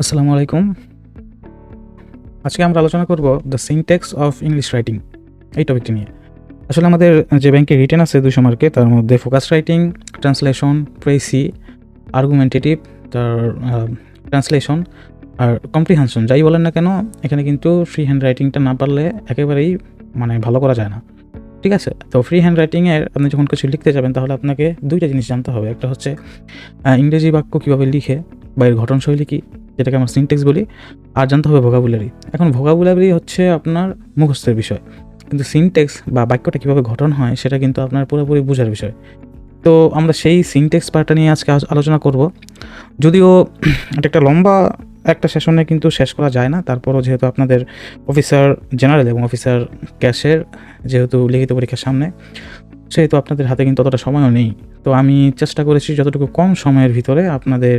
আসসালামু আলাইকুম। আজকে আমরা আলোচনা করব the syntax of English writing এই টপিকটি নিয়ে। আসলে আমাদের যে ব্যাংকে রিটেন আছে 200 মার্কে, তার মধ্যে focus writing, translation, precis, argumentative, তার ট্রান্সলেশন আর কম্প্রিহেনশন যাই বলেন না কেন, এখানে কিন্তু ফ্রি হ্যান্ড রাইটিংটা না পারলে একেবারেই ভালো করা যায় না। ঠিক আছে? তো ফ্রি হ্যান্ড রাইটিংয়ের আপনি যখন কিছু লিখতে যাবেন তাহলে আপনাকে 2টা জিনিস জানতে হবে। একটা হচ্ছে ইংরেজি বাক্য কীভাবে লিখে বা এর গঠনশৈলী কী, যেটাকে আমরা সিনট্যাক্স বলি, আর জানতে হবে ভোকাবুলারি। এখন ভোকাবুলারি হচ্ছে আপনার মুখস্থের বিষয়, কিন্তু সিনট্যাক্স বা বাক্যটা কীভাবে গঠন হয় সেটা কিন্তু আপনার পুরোপুরি বোঝার বিষয়। তো আমরা সেই সিনট্যাক্স পার্টটা নিয়ে আজকে আলোচনা করব। যদিও এটা একটা লম্বা একটা সেশনে কিন্তু শেষ করা যায় না, তারপরও যেহেতু আপনাদের অফিসার জেনারেল এবং অফিসার ক্যাশের যেহেতু লিখিত পরীক্ষার সামনে, সেহেতু আপনাদের হাতে কিন্তু অতটা সময়ও নেই। তো আমি চেষ্টা করেছি যতটুকু কম সময়ের ভিতরে আপনাদের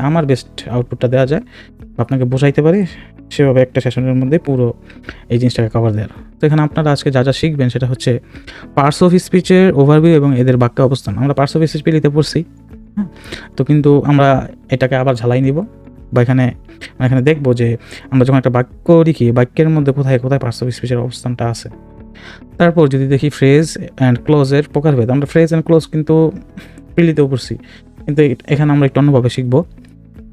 আমার বেস্ট আউটপুটটা দেওয়া যায়, আপনাকে বোঝাইতে পারি, সেভাবে একটা সেশনের মধ্যে পুরো এই জিনিসটাকে কভার দেওয়ার। তো এখানে আপনারা আজকে যা যা শিখবেন সেটা হচ্ছে পার্টস অফ স্পিচের ওভারভিউ এবং এদের বাক্য অবস্থান। আমরা পার্টস অফ স্পিচ পেলিতে পড়ছি, হ্যাঁ, তো কিন্তু আমরা এটাকে আবার ঝালাই নিব বা এখানে দেখব যে আমরা যখন একটা বাক্য লিখি, বাক্যের মধ্যে কোথায় কোথায় পার্টস অফ স্পিচের অবস্থানটা আছে। তারপর যদি দেখি ফ্রেজ অ্যান্ড ক্লোজের প্রকারভেদ, আমরা ফ্রেজ অ্যান্ড ক্লোজ কিন্তু প্রিলিতেও পড়ছি, কিন্তু এখানে আমরা একটু অন্যভাবে শিখবো।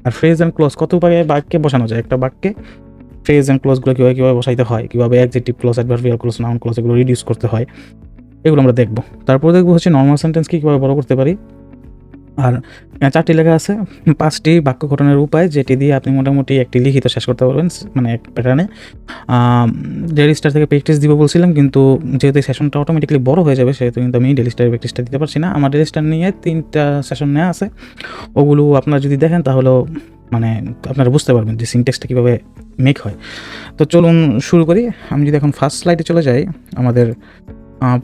আর ফ্রেজ অ্যান্ড ক্লোজ কত উপায়ে বাক্যে বসানো যায়, একটা বাক্যে ফ্রেজ অ্যান্ড ক্লোজগুলো কীভাবে বসাইতে হয়, কীভাবে adjective clause, adverbial close, noun clause এগুলো রিডিউস করতে হয়, এগুলো আমরা দেখবো। তারপর দেখবো হচ্ছে নর্মাল সেন্টেন্সকে কীভাবে বড় করতে পারি। আর 4টি লেখা আছে 5টি বাক্য গঠনের উপায়, যেটি দিয়ে আপনি মোটামুটি একটি লিখিত শেষ করতে পারবেন এক প্যাটার্নে। ডেইলি স্টার থেকে প্র্যাকটিস দিব বলছিলাম, কিন্তু যেহেতু এই সেশনটা অটোমেটিকলি বড় হয়ে যাবে সেহেতু কিন্তু আমি ডেইলি স্টারের প্র্যাকটিসটা দিতে পারছি না। আমার ডেইলি স্টার নিয়ে 3টা সেশন নেওয়া আছে, ওগুলো আপনারা যদি দেখেন তাহলেও আপনারা বুঝতে পারবেন যে সিনট্যাক্সটা কীভাবে মেক হয়। তো চলুন শুরু করি। আমি যদি এখন ফার্স্ট স্লাইডে চলে যাই, আমাদের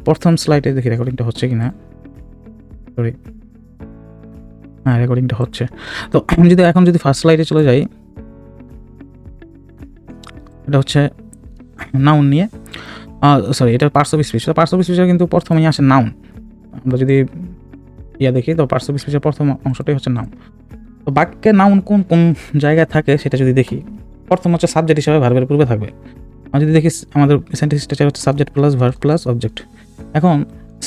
প্রথম স্লাইডে দেখি রেকর্ডিংটা হচ্ছে কি না। সরি, হ্যাঁ, রেকর্ডিংটা হচ্ছে। তো আমি যদি ফার্স্ট স্লাইডে চলে যাই, এটা হচ্ছে নাউন নিয়ে, সরি, এটা পার্টস অফ স্পিচ। তো পার্টস অফ স্পিচের কিন্তু প্রথমেই আসে নাউন। আমরা যদি দেখি, তো পার্টস অফ স্পিচের প্রথম অংশটাই হচ্ছে নাউন। তো বাক্যে নাউন কোন কোন জায়গায় থাকে সেটা যদি দেখি, প্রথম হচ্ছে সাবজেক্ট হিসাবে ভার্বের পূর্বে থাকবে। আমি যদি দেখি আমাদের সেন্টেন্স স্ট্রাকচার হচ্ছে subject plus verb plus object. এখন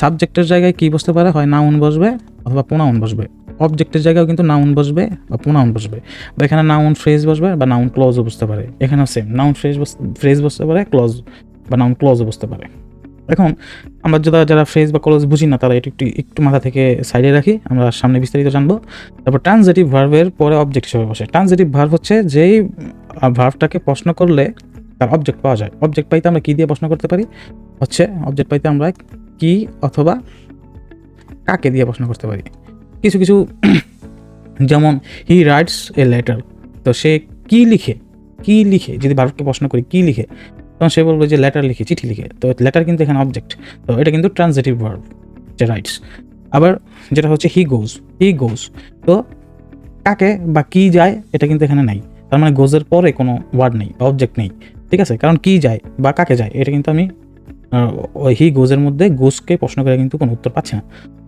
সাবজেক্টের জায়গায় কী বসতে পারে, হয় নাউন বসবে অথবা প্রোনাউন বসবে। অবজেক্টের জায়গাও কিন্তু নাউন বসবে বা প্রোনাউন বসবে, বা এখানে নাউন ফ্রেজ বসবে বা নাউন ক্লজও বসতে পারে। এখানেও সেম, নাউন ফ্রেজ বসতে পারে, ক্লজ বা নাউন ক্লজও বসতে পারে। এখন আমরা যারা ফ্রেজ বা ক্লজ বুঝি না তারা একটু মাথা থেকে সাইডে রাখি, আমরা সামনে বিস্তারিত জানবো। তারপর ট্রান্সিটিভ ভার্বের পরে অবজেক্ট হিসেবে বসে। ট্রান্সিটিভ ভার্ব হচ্ছে যেই ভার্বটাকে প্রশ্ন করলে তার অবজেক্ট পাওয়া যায়। অবজেক্ট পাইতে আমরা কী দিয়ে প্রশ্ন করতে পারি, অবজেক্ট পাইতে আমরা কি অথবা কাকে দিয়ে প্রশ্ন করতে পারি। কিছু কিছু যেমন হি রাইটস এ লেটার, তো সে কি লিখে যদি ভার্বকে প্রশ্ন করি কি লিখে, তখন সে বলবে যে লেটার লিখে, চিঠি লিখে। তো লেটার কিন্তু এখানে অবজেক্ট, তো এটা কিন্তু ট্রান্সিটিভ ভার্ব যে রাইটস। আবার যেটা হচ্ছে হি গোজ, তো কাকে বা কি যায় এটা কিন্তু এখানে নাই, তার মানে গোজের পরে কোনো ওয়ার্ড নেই বা অবজেক্ট নেই। ঠিক আছে, কারণ কি যায় বা কাকে যায় এটা কিন্তু আমি ওই হি গোজের মধ্যে গোজকে প্রশ্ন করে কিন্তু কোনো উত্তর পাচ্ছি না।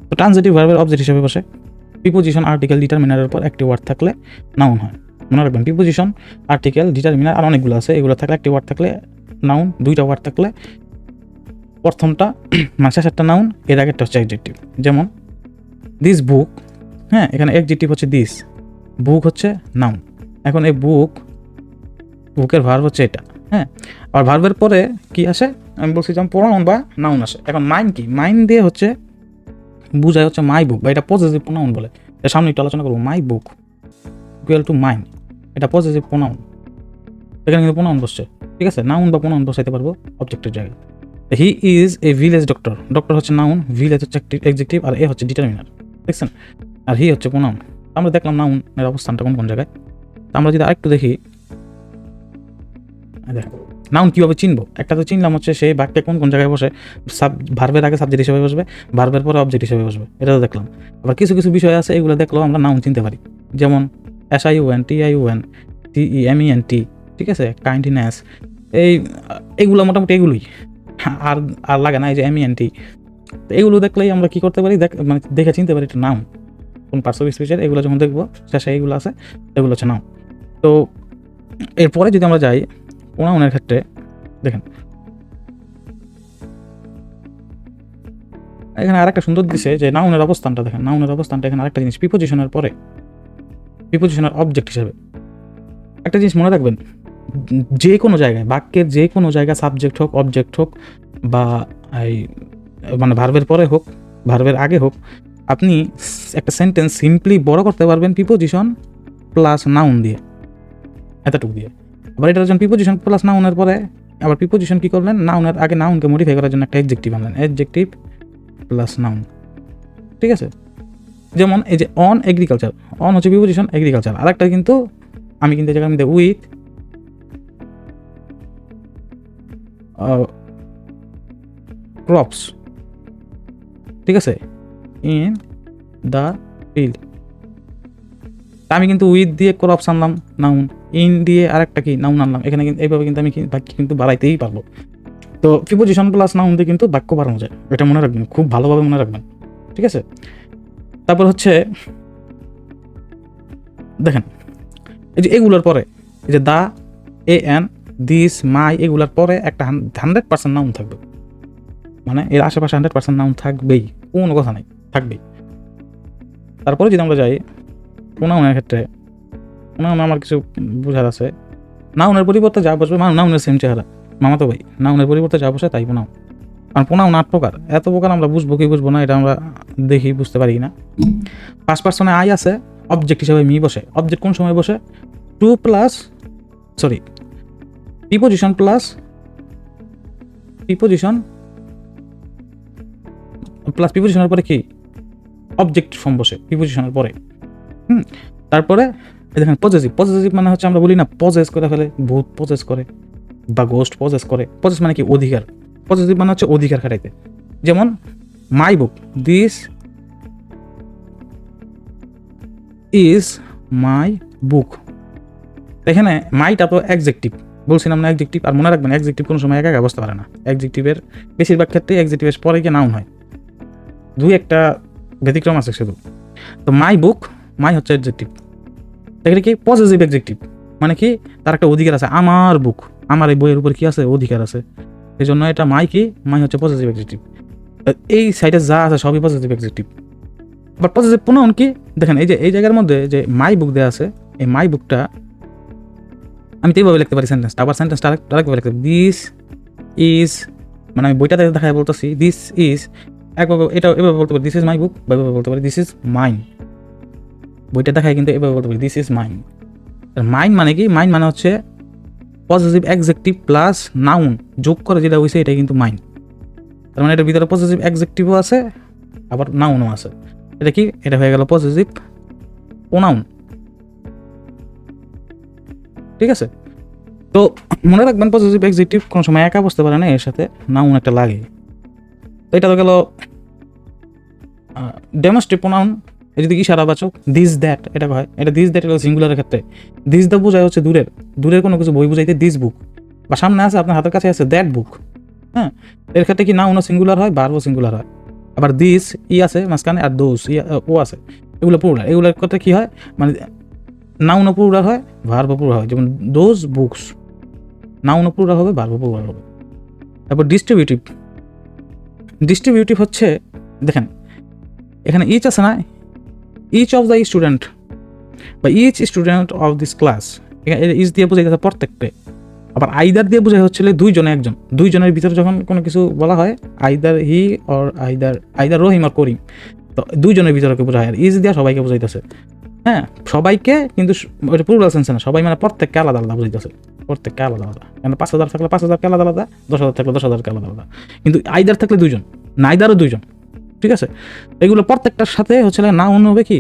তো ট্রান্সিটিভ ভার্বের অবজেক্ট হিসেবে বসে। প্রিপোজিশন, আর্টিকেল, ডিটারমিনারের পর একটি ওয়ার্ড থাকলে নাউন হয়। মনে রাখবেন, প্রিপোজিশন, আর্টিকেল, ডিটারমিনার আর অনেকগুলো আছে, এগুলো থাকলে একটি ওয়ার্ড থাকলে নাউন, 2টা ওয়ার্ড থাকলে প্রথমটা শেষেরটা নাউন, এর আগেরটা হচ্ছে অ্যাডজেক্টিভ। যেমন দিস বুক, হ্যাঁ, এখানে অ্যাডজেক্টিভ হচ্ছে দিস, বুক হচ্ছে নাউন। এখন এই বুকের ভার্ব হচ্ছে এটা, হ্যাঁ। আর ভার্বের পরে কি আসে, আমি বলছি যেমন প্রোনাউন বা নাউন আসে। এখন মাইন কি, মাইন দিয়ে হচ্ছে বুঝায় হচ্ছে মাই বুক, বা এটা পজেসিভ প্রোনাউন বলে। এর সামনে একটু আলোচনা করবো। মাই বুক ইকুয়াল টু মাইন, এটা পজেসিভ প্রোনাউন, এখানে কিন্তু প্রোনাউন বসছে। ঠিক আছে, নাউন বা প্রোনাউন বসাইতে পারবো অবজেক্টের জায়গায়। He is a village doctor, doctor হচ্ছে নাউন, ভিলেজ হচ্ছে এক্সেক্টিভ, আর এ হচ্ছে ডিটারমিনার, দেখছেন, আর হি হচ্ছে প্রোনাউন। আমরা দেখলাম নাউনের অবস্থানটা কোন কোন জায়গায়। আমরা যদি আরেকটু দেখি, নাউন কীভাবে চিনবো, একটা তো চিনলাম হচ্ছে সেই বাক্যে কোন কোন জায়গায় বসে, ভার্বের আগে সাবজেক্ট হিসেবে বসবে, ভার্বের পরে অবজেক্ট হিসেবে বসবে, এটা তো দেখলাম। আবার কিছু কিছু বিষয় আছে, এগুলো দেখলেও আমরা নাউন চিনতে পারি। যেমন SIUN, TIUN, TEMENT, ঠিক আছে, কাইন্ডনেস, এইগুলো মোটামুটি এগুলোই, আর লাগে না এই যে MENT। তো এগুলো দেখলেই আমরা কী করতে পারি, দেখে চিনতে পারি এটা নাউন। কোন পার্টস অফ স্পিচের এগুলো যখন দেখবো শেষে এইগুলো আছে, এগুলো হচ্ছে নাউন। তো এরপরে যদি আমরা যাই প্রোনাউনের ক্ষেত্রে, দেখেন এখানে আরেকটা সুন্দর দিছে যে নাউনের অবস্থানটা দেখেন, নাউনের অবস্থানটা এখানে আরেকটা জিনিস, প্রিপোজিশনের পরে প্রিপোজিশনের অবজেক্ট হিসেবে একটা জিনিস মনে রাখবেন, যে কোনো জায়গায় বাক্যের যে কোনো জায়গায় সাবজেক্ট হোক অবজেক্ট হোক বা এই মানে ভার্বের পরে হোক ভার্বের আগে হোক, আপনি একটা সেন্টেন্স সিম্পলি বড় করতে পারবেন প্রিপোজিশন প্লাস নাউন দিয়ে, এতটুকু দিয়ে। আবার এটা যখন প্রিপোজিশন প্লাস নাউনের পরে আবার প্রিপোজিশন কী করলেন, নাউনের আগে নাউনকে মডিফাই করার জন্য একটা অ্যাডজেক্টিভ আনলেন, অ্যাডজেক্টিভ প্লাস নাউন, ঠিক আছে। যেমন এই যে অন এগ্রিকালচার, অন হচ্ছে প্রিপোজিশন, এগ্রিকালচার আরেকটা কিন্তু আমি কিন্তু এই জায়গার মধ্যে উইথ ক্রপস, ঠিক আছে, ইন দ্য ফিল্ড, আমি কিন্তু উইথ দিয়ে ক্রপস আনলাম নাউন, ইন দিয়ে আরেকটা কি নাউন আনলাম, এখানে কিন্তু এইভাবে কিন্তু আমি বাক্য কিন্তু বাড়াইতেই পারবো। তো প্রিপোজিশন প্লাস নাউন দিয়ে কিন্তু বাক্য বাড়ানো যায়, এটা মনে রাখবেন, খুব ভালোভাবে মনে রাখবেন, ঠিক আছে। তারপর হচ্ছে দেখেন এই যে এগুলোর পরে এই যে দা, এ এন, দিস, মাই, এগুলোর পরে একটা 100% নাউন থাকবে, মানে এর আশেপাশে 100% নাউন থাকবেই, কোনো কথা নাই, থাকবেই। তারপরে যদি আমরা যাই প্রোনাউনের ক্ষেত্রে, প্রোনাউন আমার কিছু বোঝার আছে, নাউনের পরিবর্তে যা বসবে নাউনের সেম চেহারা, মামাতো ভাই, নাউনের পরিবর্তে যা বসে তাই প্রোনাউন। কারণ প্রোনাউন 8 প্রকার, এত প্রকার আমরা বুঝবো কি বুঝবো না এটা আমরা দেখি বুঝতে পারি না। ফার্স্ট পার্সনে আই আছে, অবজেক্ট হিসেবে মি বসে, অবজেক্ট কোন সময় বসে, প্রিপোজিশন প্লাস প্রিপোজিশনের পরে কি অবজেক্ট ফর্ম বসে প্রিপোজিশনের পরে। তারপরে দেখেন পজেসিভ মানে হচ্ছে আমরা বলি না পজেস করে ফেলে, ভূত পজেস করে বা গোস্ট পজেস করে, পজেস মানে কি অধিকার, পজেসিভ মানে হচ্ছে অধিকার খাটাইতে। যেমন মাই বুক, দিস ইজ মাই বুক, এখানে মাইটা তো অ্যাডজেক্টিভ, বলছিলাম না অ্যাডজেক্টিভ, আর মনে রাখবেন অ্যাডজেক্টিভ কোনো সময় একা একা বসতে পারে না, অ্যাডজেক্টিভের বেশিরভাগ ক্ষেত্রে অ্যাডজেক্টিভের পরে গিয়ে নাউন হয়, দুই একটা ব্যতিক্রম আছে শুধু। তো মাই বুক, মাই হচ্ছে অ্যাডজেক্টিভ, এখানে কি পজিটিভ অ্যাডজেক্টিভ, মানে কি তার একটা অধিকার আছে, আমার বুক, আমার এই বইয়ের উপর কি আছে অধিকার আছে, এই জন্য এটা মাই কি, মাই হচ্ছে পজিটিভ অ্যাডজেক্টিভ। এই সাইডে যা আছে সবই পজিটিভ অ্যাডজেক্টিভ। আবার পজিটিভ প্রোনাউন কি দেখেন, এই যে এই জায়গার মধ্যে যে মাই বুক দেওয়া আছে, এই মাই বুকটা আমি তো এইভাবে লিখতে পারি সেন্টেন্সটা, আবার সেন্টেন্সটা আরেকভাবে লিখতে পারি, দিস ইজ, মানে আমি বইটাতে দেখায় বলতেছি দিস ইজ, একভাবে এটা এভাবে বলতে পারি দিস ইজ মাই বুক, বা এভাবে বলতে পারি দিস ইজ মাইন, বইটা দেখায় কিন্তু এভাবে বলতে পারি দিস ইজ মাইন। মাইন মানে কি, মাইন মানে হচ্ছে পজিটিভ অ্যাডজেক্টিভ প্লাস নাউন যোগ করে যেটা হয়েছে এটাই কিন্তু মাইন। তার মানে এটার ভিতরে পজিটিভ অ্যাডজেক্টিভও আছে আবার নাউনও আছে, এটা কি, এটা হয়ে গেল পজিটিভ প্রোনাউন, ঠিক আছে। তো মনে রাখবেন পজিটিভ অ্যাডজেক্টিভ কোনো সময় একা বসতে পারে না, এর সাথে নাউন একটা লাগে। তো এটা তো গেল ডেমনস্ট্রেটিভ প্রোনাউন। যদি ইশারাবাচক দিস দ্যাট, এটা হয়, এটা দিস দ্যাট হলো সিঙ্গুলারের ক্ষেত্রে, দিস দ্য বোঝায় হচ্ছে দূরের কোনো কিছু বই বুঝাইতে দিস বুক, বা সামনে আছে আপনার হাতের কাছে আছে দ্যাট বুক, হ্যাঁ, এর ক্ষেত্রে কি নাউনও সিঙ্গুলার হয়, ভার্বও সিঙ্গুলার হয়। আবার দিস ই আছে মাঝখানে, আর দোস ও আছে, এগুলো প্লুরাল, এগুলোর ক্ষেত্রে কি হয়, মানে নাউনও প্লুরাল হয়, ভার্বও প্লুরাল হয়, যেমন দোজ বুকস, নাউনও প্লুরাল হবে, ভার্বও প্লুরাল হবে। তারপর ডিস্ট্রিবিউটিভ হচ্ছে দেখেন এখানে ইচ আছে না, ইচ অফ দ্য স্টুডেন্ট বা each student of this class, each দিয়ে বোঝাই যাচ্ছে প্রত্যেকটা। আবার আইদার দিয়ে বোঝাই হচ্ছিল দুইজনের ভিতরে যখন কোনো কিছু বলা হয়, either he or either Rahim or Karim, তো দুইজনের ভিতরে বোঝায়, আর ইচ দিয়ে সবাইকে বোঝাইতেছে, হ্যাঁ সবাইকে, কিন্তু ওটা প্লুরাল সেন্সে না, সবাই মানে প্রত্যেককে আলাদা আলাদা বোঝাইতেছে, প্রত্যেককে আলাদা আলাদা, কারণ 5,000 থাকলে 5,000কে আলাদা আলাদা, 10,000 থাকলে 10,000কে আলাদা আলাদা, কিন্তু আইদার থাকলে দুইজন, নাইদারও দুইজন, ঠিক আছে। এগুলো প্রত্যেকটার সাথে হচ্ছে নাউন হবে কি,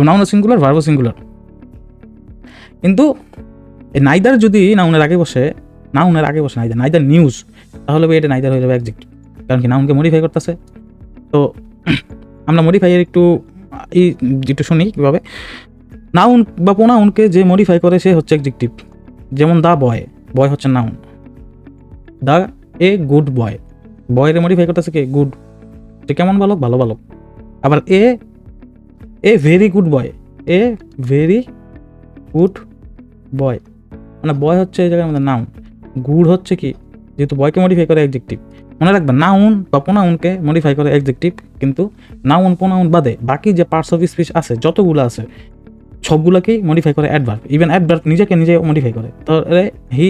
নাউন সিঙ্গুলার, ভার্ব সিঙ্গুলার। কিন্তু এই নাইদার যদি নাউনের আগে বসে নাইদার নিউজ, তাহলে এটা নাইদার হয়ে যাবে অ্যাডজেক্টিভ, কারণ কি নাউনকে মডিফাই করতেছে। তো আমরা মডিফাইয়ের একটু শুনি কীভাবে, নাউন বা প্রোনাউনকে যে মডিফাই করে সে হচ্ছে অ্যাডজেক্টিভ। যেমন দা বয় হচ্ছে নাউন, দা এ গুড বয়ের মডিফাই করতেছে কে, গুড, যে কেমন বালক, ভালো বালক। আবার এ ভেরি গুড বয়, এ ভেরি গুড বয়, মানে বয় হচ্ছে এই জায়গার মধ্যে নাউন, গুড হচ্ছে কি, যেহেতু বয়কে মডিফাই করে অ্যাডজেক্টিভ। মনে রাখবেন নাউন বা প্রোনাউনকে মডিফাই করে অ্যাডজেক্টিভ, কিন্তু নাউন প্রোনাউন বাদে বাকি যে পার্টস অফ স্পিচ আছে যতগুলো আছে সবগুলোকেই মডিফাই করে অ্যাডভার্ব। ইভেন অ্যাডভার্ব নিজেকে নিজে মডিফাই করে। তো he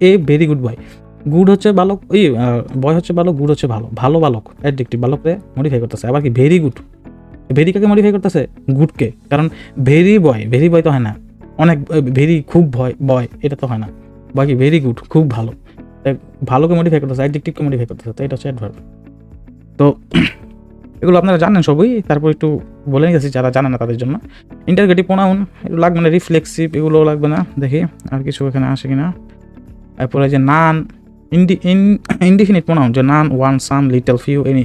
a very good boy, good হচ্ছে বালক, বয় হচ্ছে বালক, গুড হচ্ছে ভালো, ভালো বালক অ্যাডজেক্টিভ, বালককে মডিফাই করতেছে। আবার কি ভেরি গুড, ভেরি কাকে মডিফাই করতেছে, গুডকে, কারণ ভেরি বয় তো হয় না, অনেক ভেরি খুব বয় এটা তো হয় না, বাকি ভেরি গুড খুব ভালো, ভালোকে মডিফাই করতেছে, অ্যাডজেক্টিভকে মডিফাই করতেছে, তো এটা হচ্ছে অ্যাডভার্ব। তো এগুলো আপনারা জানেন সবই, তারপর একটু বলে নিয়েছি যারা জানে না তাদের জন্য। ইন্টারগেটিভ প্রোনাউন এগুলো লাগবে না, রিফ্লেক্সিভ এগুলো লাগবে না। দেখি আর কিছু এখানে আসে কিনা। এরপরে যে নান ইনডিফিনিট প্রোনাউন, যে নান, ওয়ান, সাম, লিটল, ফিউ, এনি,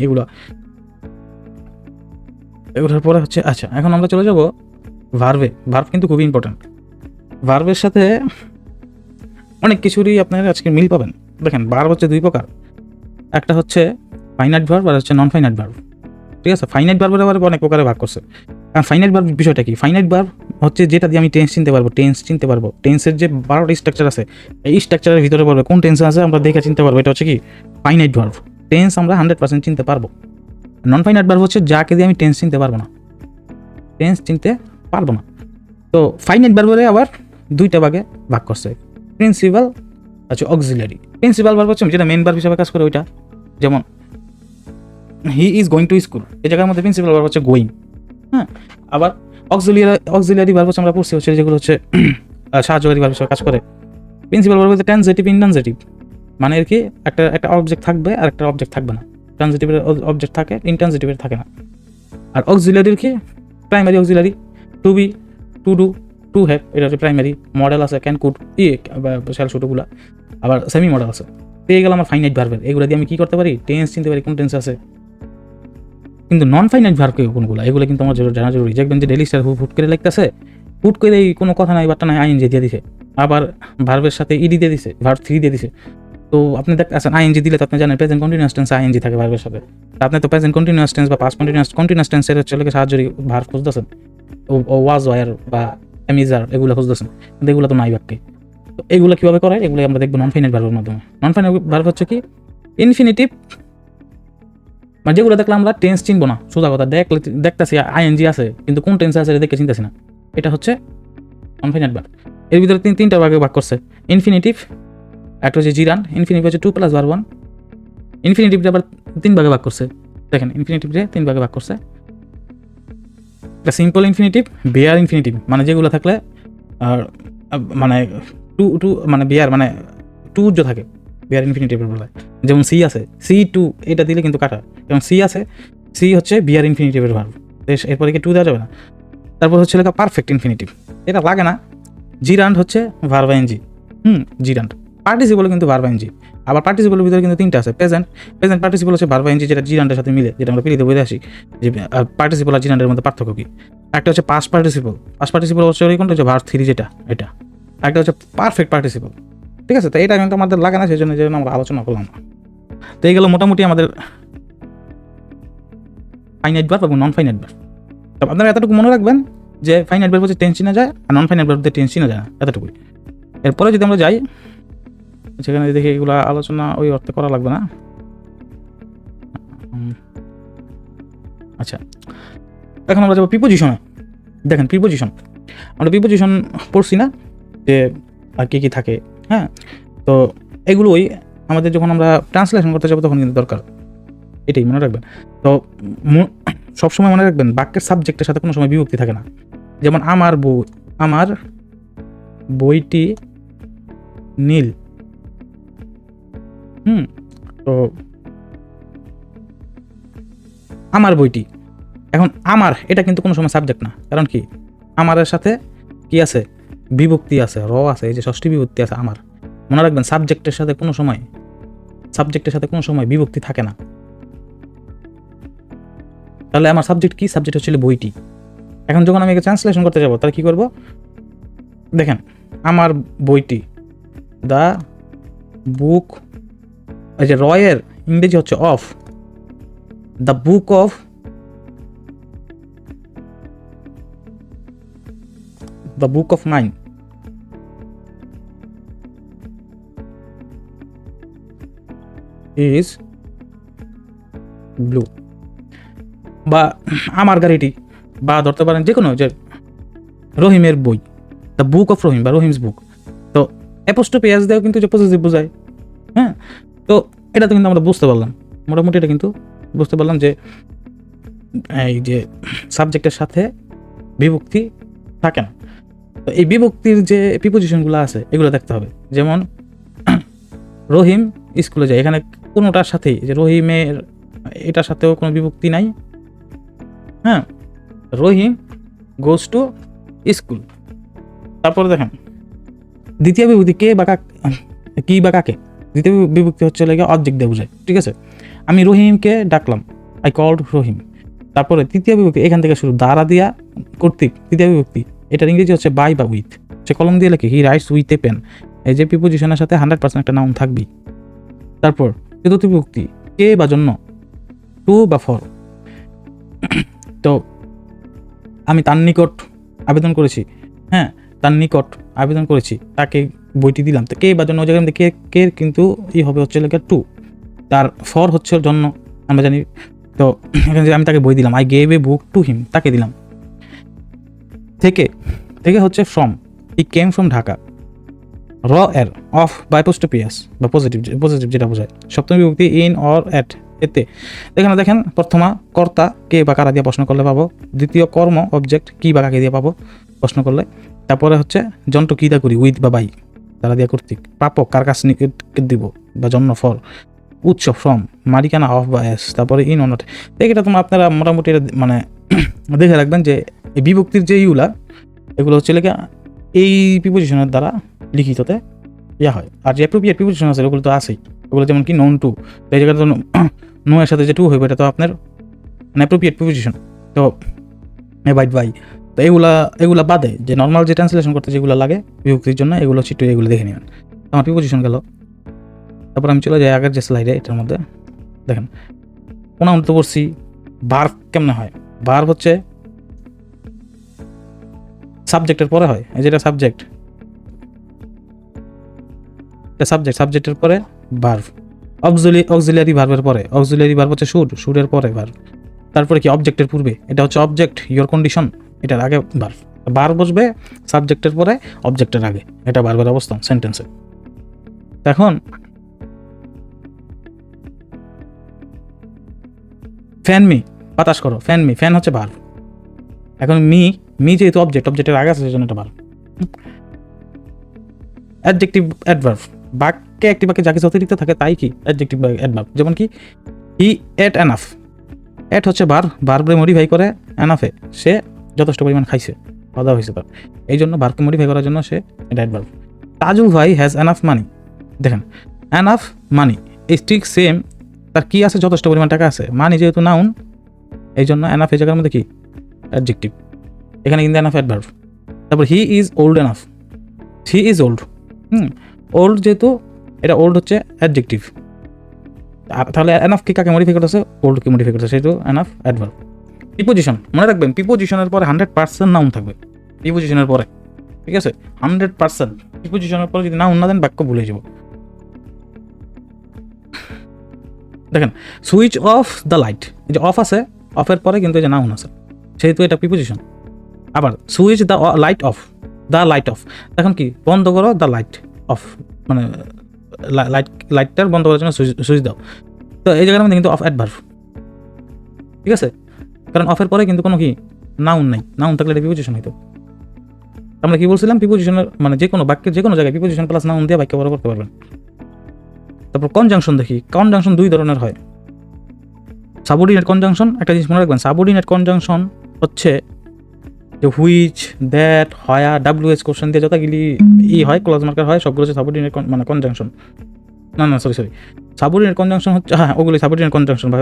এগুলোর পরে হচ্ছে, আচ্ছা এখন আমরা চলে যাব ভার্বে। ভার্ব কিন্তু খুবই ইম্পর্টেন্ট। ভার্বের সাথে অনেক কিছুরই আপনারা আজকে মিল পাবেন। দেখেন ভার্ব হচ্ছে দুই প্রকার, একটা হচ্ছে ফাইনাইট ভার্ব আর হচ্ছে নন ফাইনাইট ভার্ব। ঠিক আছে, ফাইনাইট ভার্বের আবার অনেক প্রকারে ভাগ করছে। কারণ ফাইনাইট ভার্ব বিষয়টা কি, ফাইনাইট ভার্ব হচ্ছে যেটা দিয়ে আমি টেন্স চিনতে পারবো, টেন্সের যে 12টা স্ট্রাকচার আছে, এই স্ট্রাকচারের ভিতরে পড়বে কোন টেন্স আছে আমরা দেখে চিনতে পারবো, এটা হচ্ছে কি ফাইনাইট ভার্ব। টেন্স আমরা 100% চিনতে পারবো। নন ফাইনাইট ভার্ব হচ্ছে যাকে দিয়ে আমি টেন্স চিনতে পারবো না। তো ফাইনাইট ভার্বের আবার দুইটা ভাগে ভাগ করছে, প্রিন্সিপাল আচ্ছা অক্সিলারি। প্রিন্সিপাল ভার্ব হচ্ছে যেটা মেন ভার্ব হিসেবে কাজ করে ওইটা, যেমন he is going to school, এই জায়গার মধ্যে প্রিন্সিপাল ভার্ব হচ্ছে গোয়িং। হ্যাঁ, আবার অক্সিলারি ভার্ব হচ্ছে আমরা পড়ছি হচ্ছে যেগুলো হচ্ছে সাহায্যকারী ভার্ব হিসেবে কাজ করে। প্রিন্সিপাল ভার্ব হচ্ছে ট্রানজিটিভ, ইনট্রানজিটিভ, মানে এর কি একটা অবজেক্ট থাকবে আর একটা অবজেক্ট থাকবে না। ট্রানজিটিভের অবজেক্ট থাকে, ইনট্রানজিটিভের থাকে না। আর অক্সিলারির কি primary auxiliary, to be, to do, to have, এটা হচ্ছে প্রাইমারি। মডেল আছে ক্যান, কুড, শ্যাল, শুটোগুলা, আবার সেমি মডেল আছে। পেয়ে গেল আমার ফাইনাইট ভার্বের, এগুলো দিয়ে আমি কি করতে পারি, টেন্স চিনতে পারি কোন টেন্স আছে। কিন্তু নন ফাইনাইট ভার্ব কোনগুলো, এগুলো কিন্তু আমার জানা জরুরি। দেখবেন যে ডেলি স্টার হুট করে লিখতেছে, হুট করে কোনো কথা নাই বার্তা নাই আইএনজি দিয়ে দিছে, আবার ভার্বের সাথে ইডি দিয়ে দিছে, ভার্ব 3 দিয়ে দিছে। তো আপনি দেখতেছেন আইএনজি দিলে তো আপনি জানেন প্রেজেন্ট কন্টিনিউয়াস টেন্স আইএনজি থাকে ভার্বের সাথে। আপনি তো প্রেজেন্ট কন্টিনিউয়াস টেন্স বা পাস্ট কন্টিনিউয়াস টেন্সের হচ্ছে সাহায্যকারী ভার্ব খুঁজতেছেন, ও ওয়াজ ওয়ার বা এমিজার এগুলো খুঁজতেছেন, কিন্তু এগুলো তো নাই বাক্যে। তো এগুলো কীভাবে করে, এগুলো আমরা দেখবো নন ফাইনাইট ভার্বের মাধ্যমে। নন ফাইনাইট ভার্ব হচ্ছে কি ইনফিনিটিভ, মানে যেগুলো দেখলে আমরা টেন্স চিনবো না, সোজা কথা দেখতেছি আইএনজি আছে কিন্তু কোন টেন্স আছে দেখে চিনতেছি না, এটা হচ্ছে নন ফাইনাইট ভার্ব। এর ভিতরে তিনটা ভাগে ভাগ করছে। ইনফিনিটিভ, একটা হচ্ছে জিরান, ইনফিনিটিভ হচ্ছে 2 + ভার্ব 1। ইনফিনিটিভটা আবার 3 ভাগে ভাগ করছে। দেখেন ইনফিনিটিভে 3 ভাগে ভাগ করছে। একটা সিম্পল ইনফিনিটিভ, বেয়ার ইনফিনিটিভ, মানে যেগুলো থাকলে আর মানে টু মানে বেয়ার মানে টু উজ্জ থাকে, বেয়ার ইনফিনিটিভের বলে। যেমন সি আছে, সি টু, এটা দিলে কিন্তু কাটা। যেমন সি আছে, সি হচ্ছে বিয়ার ইনফিনিটিভের ভার্ব, এরপরে কি টু দেওয়া যাবে না। তারপর হচ্ছে লেখা পারফেক্ট ইনফিনিটিভ, এটা লাগে না। জিরান্ড হচ্ছে ভার্ব আইএনজি, জিরান্ড। পার্টিসিপল কিন্তু ভার্ব আইএনজি। আবার পার্টিসিপলের ভিতরে কিন্তু 3টা আছে। প্রেজেন্ট পার্টিসিপল হচ্ছে ভার্ব আইএনজি, যেটা জিরান্ডের সাথে মিলে, যেটা আমরা পিলিতে বলে আসি যে পার্টিসিপল আর জিরান্ডের মধ্যে পার্থক্য কি। একটা হচ্ছে পাস্ট পার্টিসিপল হচ্ছে কোনটা, হচ্ছে ভার্ব 3 যেটা, এটা। একটা হচ্ছে পারফেক্ট পার্টিসিপল। ঠিক আছে, তো এটা কিন্তু আমাদের লাগে না, সেই জন্য আমরা আলোচনা করলাম না। তো এই গেল মোটামুটি আমাদের ফাইনাইট ভার্ব এবং নন ফাইনাইট ভার্ব। তো আপনারা এতটুকু মনে রাখবেন যে ফাইনাইট ভার্ব হচ্ছে টেন্স চিনা যায় আর নন ফাইনাইট ভার্ব টেন্স চিনা যায় না, এতটুকুই। এরপরে যদি আমরা যাই সেখানে দেখি এগুলো আলোচনা ওই অর্থে করা লাগবে না। আচ্ছা, এখন আমরা যাবো প্রিপোজিশনে। দেখেন প্রিপোজিশন, আমরা প্রিপোজিশন পড়ছি না যে আর কি থাকে। হ্যাঁ, তো এগুলোই আমাদের যখন আমরা ট্রান্সলেশন করতে যাবো তখন কিন্তু দরকার, এটাই মনে রাখবেন। তো সবসময় মনে রাখবেন বাক্যের সাবজেক্টের সাথে কোনো সময় বিভক্তি থাকে না। যেমন আমার বইটি নীল। তো আমার বইটি, এখন আমার এটা কিন্তু কোনো সময় সাবজেক্ট না, কারণ কি আমারের সাথে কি আছে, বিভক্তি আছে, র আছে, এই যে ষষ্ঠী বিভক্তি আছে আমার। মনে রাখবেন সাবজেক্টের সাথে কোনো সময় বিভক্তি থাকে না। তাহলে আমার সাবজেক্ট কি, সাবজেক্ট হচ্ছিল বইটি। এখন যখন আমি একে ট্রান্সলেশন করতে যাবো তাহলে কি করব, দেখেন আমার বইটি, দ্য বুক, এই যে রয়ের ইংরেজি হচ্ছে of, the book of mine, is blue, বা আমার গাড়িটি, বা ধরতে পারেন যে কোনো, যে রহিমের বই, দ্য বুক অফ রহিম বা রহিমস বুক। তো অ্যাপোস্ট্রফি এস দিয়েও কিন্তু যে পজিটিভ বোঝায়। হ্যাঁ, তো এটা তো কিন্তু আমরা বুঝতে পারলাম, মোটামুটি এটা কিন্তু বুঝতে পারলাম যে এই যে সাবজেক্টের সাথে বিভক্তি থাকে না। তো এই বিভক্তির যে প্রিপোজিশনগুলো আছে এগুলো দেখতে হবে। যেমন রহিম স্কুলে যায়, এখানে কোনোটার সাথেই, যে রহিমের এটার সাথেও কোনো বিভক্তি নাই। হ্যাঁ, রহিম গোজ টু স্কুল। তারপরে দেখেন দ্বিতীয় বিভক্তি কে বা কি বা কাকে। দ্বিতীয় বিভক্তি হচ্ছে লাগে অবজেক্ট দিয়ে বোঝায়, ঠিক আছে। আমি রহিমকে ডাকলাম, আই কল্ড রহিম। তারপরে তৃতীয় বিভক্তি এখান থেকে শুরু, দ্বারা দিয়া কর্তৃক, তৃতীয় বিভক্তি এটার ইংরেজি হচ্ছে বাই বা উইথ। সে কলম দিয়ে লেখে, he writes with a pen. এই যে প্রিপোজিশনের সাথে 100% একটা নাউন থাকবেই। তারপর চতুর্থ বিভক্তি কে বা জন্য, টু বা ফর। তো আমি তার নিকট আবেদন করেছি, হ্যাঁ তার নিকট আবেদন করেছি, তাকে বইটি দিলাম। তো কে বা জন্য, ওই জায়গায় কে কে কিন্তু হবে হচ্ছে লেখা টু, তার ফর হচ্ছে জন্য আমরা জানি। তো এখানে আমি তাকে বই দিলাম, I gave a book to him, তাকে দিলাম। থেকে থেকে হচ্ছে from, he came from Dhaka. র এর অফ বা অ্যাপোস্ট্রফি এস বা পজিটিভ যেটা বোঝায়। সপ্তম বিভক্তি ইন অর এট, এতে। এখানে দেখেন প্রথমা কর্তা কে বা কারা দিয়ে প্রশ্ন করলে পাবো, দ্বিতীয় কর্ম অবজেক্ট কি বা কাকে দিয়ে পাবো প্রশ্ন করলে, তারপরে হচ্ছে যন্ত্র কি দা করি, উইথ বা বাই তারা দিয়ে কর্তৃক, প্রাপক কার কাছে দিব বা জন্য ফর, উৎস ফ্রম, মালিকানা অফ বা এস, তারপরে ইন অন। এটা তোমরা আপনারা মোটামুটি মানে দেখে রাখবেন যে এই বিভক্তির যে ইউলা এগুলো হচ্ছে লেখা এই প্রিপোজিশনের দ্বারা লিখিততে ইয়া হয়। আর যে অ্যাপ্রোপ্রিয়েট প্রিপোজিশন আছে ওগুলো তো আছেই, ওগুলো যেমন কি নোন টু, এই জায়গায় তো নো এর সাথে যে টু হইবে এটা তো আপনার অ্যাপ্রোপ্রিয়েট প্রিপোজিশন। তো বাইট বাই, তো এগুলা বাদে যে নর্মাল যে ট্রান্সলেশন করতে যেগুলো লাগে বিভক্তির জন্য এগুলো একটু এগুলো দেখে নেবেন। আমার প্রিপোজিশন গেল। তারপর আমি চলে যাই আগের যে স্লাইডে, এটার মধ্যে দেখেন প্রোনাউন তো পড়ছি। ভার্ব কেমনে হয়, ভার্ব হচ্ছে সাবজেক্টের পরে হয়, এই যেটা সাবজেক্ট, সাবজেক্টের পরে ভার্ব। অক্সিলিয়ারি ভার্বের পরে, অক্সিলিয়ারি ভার্ব হচ্ছে শুডের পরে ভার্ব। তারপরে কি অবজেক্টের পূর্বে, এটা হচ্ছে অবজেক্ট, ইয়োর কন্ডিশন, এটার আগে ভার্ব। ভার্ব বসবে সাবজেক্টের পরে অবজেক্টের আগে, এটা ভার্বের অবস্থান সেন্টেন্সে। এখন ফ্যান মি, বাতাস করো, ফ্যান মি, ফ্যান হচ্ছে ভার্ব। এখন মি যেহেতু অবজেক্টের আগে আছে সেজন্য এটা ভার্ব। অ্যাডজেক্টিভ অ্যাডভার্ব, বাক্যে একটি বাক্যে যা কিছু অতিরিক্ত থাকে তাই কি অ্যাডজেক্টিভ অ্যাডভার্ব। যেমন কি হি এট এনাফ, এট হচ্ছে ভার্বরে মডিফাই করে এনাফে, সে যথেষ্ট পরিমাণ খাইছে, খাওয়া দাওয়া হয়েছে তার, এই জন্য ভার্বকে মডিফাই করার জন্য সে এটা অ্যাডভার্ব। তাজু ভাই হ্যাজ এনাফ মানি, দেখেন এনাফ মানি এই ঠিক সেম, তার কি আছে, যথেষ্ট পরিমাণ টাকা আছে। মানি যেহেতু নাউন এই জন্য এনাফ এই জায়গার মধ্যে কি অ্যাডজেক্টিভ, এখানে কিন্তু এনাফ অ্যাডভার্ব। তারপর he is old enough, he is old, old যেহেতু এটা ওল্ড হচ্ছে অ্যাডজেক্টিভ, তাহলে এনাফ কি কাকে মডিফাই করতেছে, ওল্ডকে মডিফাই করতেছে, সেহেতু এনাফ অ্যাডভার্ব। প্রিপোজিশন মনে রাখবেন, প্রিপোজিশনের পরে 100% নাউন থাকবে প্রিপোজিশনের পরে, ঠিক আছে 100%। প্রিপোজিশনের পরে যদি নাউন না দেন বাক্য ভুলে যাব। দেখেন সুইচ অফ দ্য লাইট, এই যে অফ আছে, অফের পরে কিন্তু এই যে নাউন আছে, সেহেতু এটা প্রিপোজিশন। আবার switch the light off, the light off, এখন কি বন্ধ করো দ্য লাইট অফ, মানে লাইটটার বন্ধ করার জন্য সুইচ দাও। তো এই জায়গার মধ্যে কিন্তু অফ অ্যাডভার্ব, ঠিক আছে, কারণ অফের পরে কিন্তু কোনো কি নাউন নাই, নাউন থাকলে এটা প্রিপোজিশন হইতো। আমরা কি বলছিলাম, প্রিপোজিশনের মানে যে কোনো বাক্যের যে কোনো জায়গায় প্রিপোজিশন প্লাস নাউন দিয়ে বাক্য বড় করতে পারবেন। তারপর কনজাংশন দেখি, কনজাংশন দুই ধরনের হয়। সাবঅর্ডিনেট কনজাংশন, একটা জিনিস মনে রাখবেন, সাবঅর্ডিনেট কনজাংশন হচ্ছে যে হুইচ, দ্যাট, হয়া, WH কোশ্চেন দিয়ে যতগুলি হয় ক্লজ মার্কার হয় সবগুলো হচ্ছে সাবঅর্ডিনেট মানে কনজাংশন। না সরি সাবঅর্ডিনেট কনজাংশন হচ্ছে, হ্যাঁ ওগুলি সাবঅর্ডিনেট কনজাংশন বা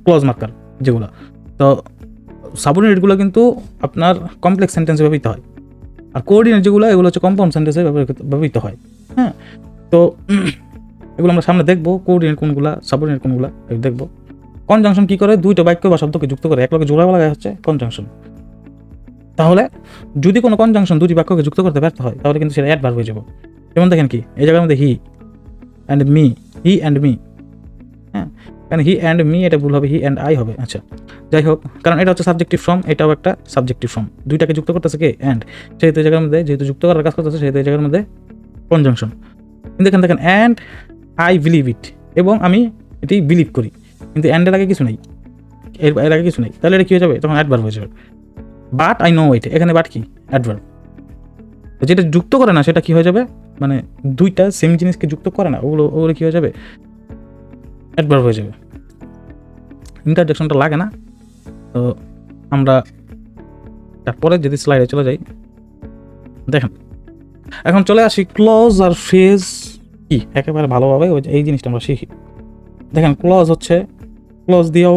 ক্লজ মার্কার যেগুলো। তো সাবঅর্ডিনেটগুলো কিন্তু আপনার কমপ্লেক্স সেন্টেন্সে ব্যবহৃত হয়, আর কোঅর্ডিনেট যেগুলো এগুলো হচ্ছে কম্পাউন্ড সেন্টেন্সে ব্যবহৃত হয়। হ্যাঁ, তো এগুলো আমরা সামনে দেখবো, কোঅর্ডিনেট কোনগুলা, সাবঅর্ডিনেট কোনগুলা দেখবো। কনজাংশন কি করে, দুইটা বাক্য বা শব্দকে যুক্ত করে একলগে জোড়া বলা হচ্ছে কনজাংশন। তাহলে যদি কোনো কনজাংশন দুটি বাক্যকে যুক্ত করতে ব্যর্থ হয় তাহলে কিন্তু সেটা অ্যাডভার্ব হয়ে যাবে। যেমন দেখেন কি এই জায়গার মধ্যে হি অ্যান্ড মি, হ্যাঁ, কারণ হি অ্যান্ড মি এটা ভুল হবে, হি অ্যান্ড আই হবে। আচ্ছা যাই হোক, কারণ এটা হচ্ছে সাবজেক্টিভ ফর্ম, এটাও একটা সাবজেক্টিভ ফর্ম, দুইটাকে যুক্ত করতেছে কে অ্যান্ড, সেহেতু এই জায়গার মধ্যে যেহেতু যুক্ত করার কাজ করতেছে সেহেতু এই জায়গার মধ্যে কনজাংশন। কিন্তু এখানে দেখেন অ্যান্ড আই বিলিভ ইট, এবং আমি এটি বিলিভ করি, কিন্তু অ্যান্ডের আগে কিছু নেই, এর আগে কিছু নেই, তাহলে এটা কী হয়ে যাবে, তখন অ্যাডভার্ব হয়ে যাবে। বাট আই নো ইট, এখানে বাট কি অ্যাডভার্ব, যেটা যুক্ত করে না সেটা কি হয়ে যাবে, মানে দুইটা সেম জিনিসকে যুক্ত করে না ওগুলো ওগুলো কী হয়ে যাবে, অ্যাডভার্ব হয়ে যাবে। ইন্টারজেকশনটা লাগে না। তো আমরা তারপরে যদি স্লাইডে চলে যাই, দেখেন এখন চলে আসি ক্লজ আর ফ্রেজ কি একেবারে ভালোভাবে এই জিনিসটা আমরা শিখি। দেখেন ক্লজ হচ্ছে, ক্লজ দিয়েও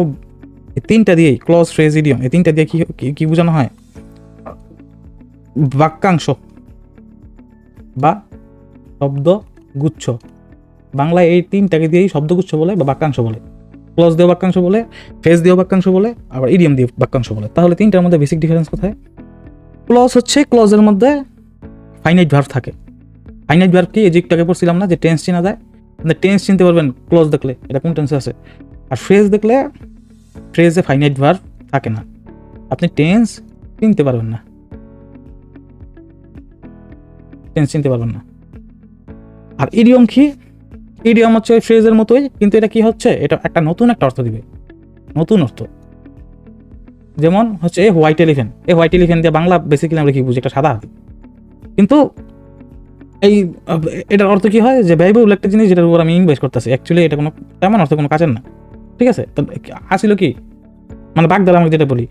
এই তিনটা দিয়েই ক্লজ ফ্রেজ ইডিয়ম এই তিনটা দিয়ে কি বোঝানো হয়, বাক্যাংশ বা শব্দগুচ্ছ। বাংলায় এই তিনটাকে দিয়েই শব্দগুচ্ছ বলে বা বাক্যাংশ বলে। ক্লজ দিয়ে বাক্যাংশ বলে, ফ্রেজ দিয়ে বাক্যাংশ বলে, আবার ইডিয়ম দিয়ে বাক্যাংশ বলে। তাহলে তিনটার মধ্যে বেসিক ডিফারেন্স কোথায়? ক্লজ হচ্ছে, ক্লজের মধ্যে ফাইনাইট ভার্ব থাকে। ফাইনাইট ভার্ব কি, এই যে একটু আগে পড়ছিলাম না যে টেন্স চেনা যায়, টেন্স চিনতে পারবেন ক্লজ দেখলে এটা কোন টেন্সে আছে। আর ফ্রেজ দেখলে, ফ্রেজে ফাইনাইট ভার্ব থাকে না, আপনি টেন্স চিনতে পারবেন না, টেন্স চিনতে পারবেন না। আর ইডিয়ম কি, ইডিয়ম হচ্ছে ওই ফ্রেজের মতোই, কিন্তু এটা কি হচ্ছে, এটা একটা নতুন একটা অর্থ দিবে, নতুন অর্থ। যেমন হচ্ছে a white elephant, a white elephant দিয়ে বাংলা বেসিক্যালি আমরা কি বুঝি, একটা সাদা হাতি। কিন্তু এই এটার অর্থ কি হয়, যে ব্যয়বহুল একটা জিনিস যেটার উপর আমি ইনভেস্ট করতেছি, অ্যাকচুয়ালি এটা কোনো তেমন অর্থ কোনো কাজের না। ঠিক আছে, তো আসিল কি, মানে বাগদার আমাকে যেটা বলি,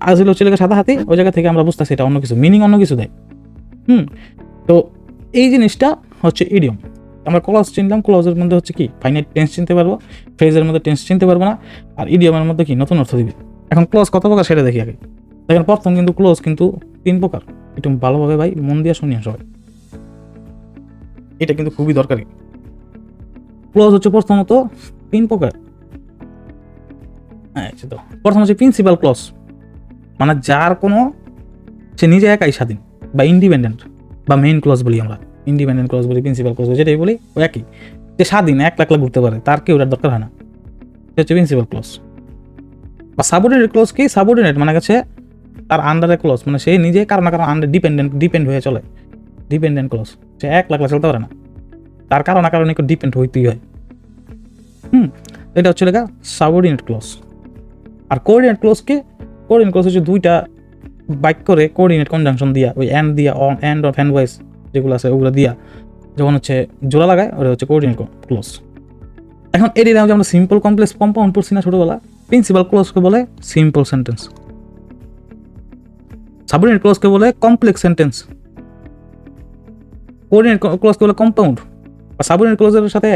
আসিল হচ্ছে সাদা হাতি, ওই জায়গা থেকে আমরা বুঝতেছি এটা অন্য কিছু, মিনিং অন্য কিছু দেয়। তো এই জিনিসটা হচ্ছে ইডিয়ম। আমরা ক্লজ চিনলাম, ক্লজের মধ্যে হচ্ছে কি ফাইনাইট টেন্স চিনতে পারবো, ফ্রেজের মধ্যে টেন্স চিনতে পারবো না, আর ইডিয়মের মধ্যে কি নতুন অর্থ দিবে। এখন ক্লজ কত প্রকার সেটা দেখি আগে। দেখেন প্রথম কিন্তু ক্লজ কিন্তু 3 প্রকার, একটু ভালোভাবে ভাই মন দিয়ে শুনিয়ে সবাই, এটা কিন্তু খুবই দরকারি। ক্লজ হচ্ছে প্রথমত 3 প্রকার। আচ্ছা, তো প্রথম হচ্ছে প্রিন্সিপাল ক্লজ, মানে যার কোনো, সে নিজে একাই স্বাধীন বা ইন্ডিপেন্ডেন্ট, বা মেইন ক্লজ বলি আমরা, ইন্ডিপেন্ডেন্ট ক্লজ বলি, প্রিন্সিপাল ক্লজ বলি, যেটাই বলি ওই একই, যে স্বাধীন এক লাখ ঘুরতে পারে, তার কেউ ওটার দরকার হয় না, সে হচ্ছে প্রিন্সিপাল ক্লজ। বা সাবঅর্ডিনেট ক্লজ কি, সাবঅর্ডিনেট মানে হচ্ছে তার আন্ডারে ক্লজ, মানে সে নিজে কারো না কারো আন্ডার ডিপেন্ড হয়ে চলে, ডিপেন্ডেন্ট ক্লজ, সে এক লাখ চলতে পারে না, তার কারো না কারো নিকট ডিপেন্ড হইতেই হয়। এটা হচ্ছে লেখা সাবঅর্ডিনেট ক্লজ। আর কোঅর্ডিনেট ক্লজ কি, কোঅর্ডিনেট ক্লজ হচ্ছে দুইটা বাইক করে কোঅর্ডিনেট কনজাংশন দিয়া, ওই অ্যান্ড দিয়া, অ্যান্ড অফ হ্যান্ড ভয়েস যেগুলো আছে ওগুলো দিয়া যখন হচ্ছে জোড়া লাগায়, ওটা হচ্ছে কোঅর্ডিনেট ক্লজ। এখন এর যে আমরা সিম্পল কমপ্লেক্স কম্পাউন্ড পড়ছি না ছোটবেলা, প্রিন্সিপাল ক্লজকে বলে সিম্পল সেন্টেন্স, সাবঅর্ডিনেট ক্লজকে বলে কমপ্লেক্স সেন্টেন্স, কোঅর্ডিনেট ক্লজকে বলে কম্পাউন্ড। আর সাবঅর্ডিনেট ক্লজের সাথে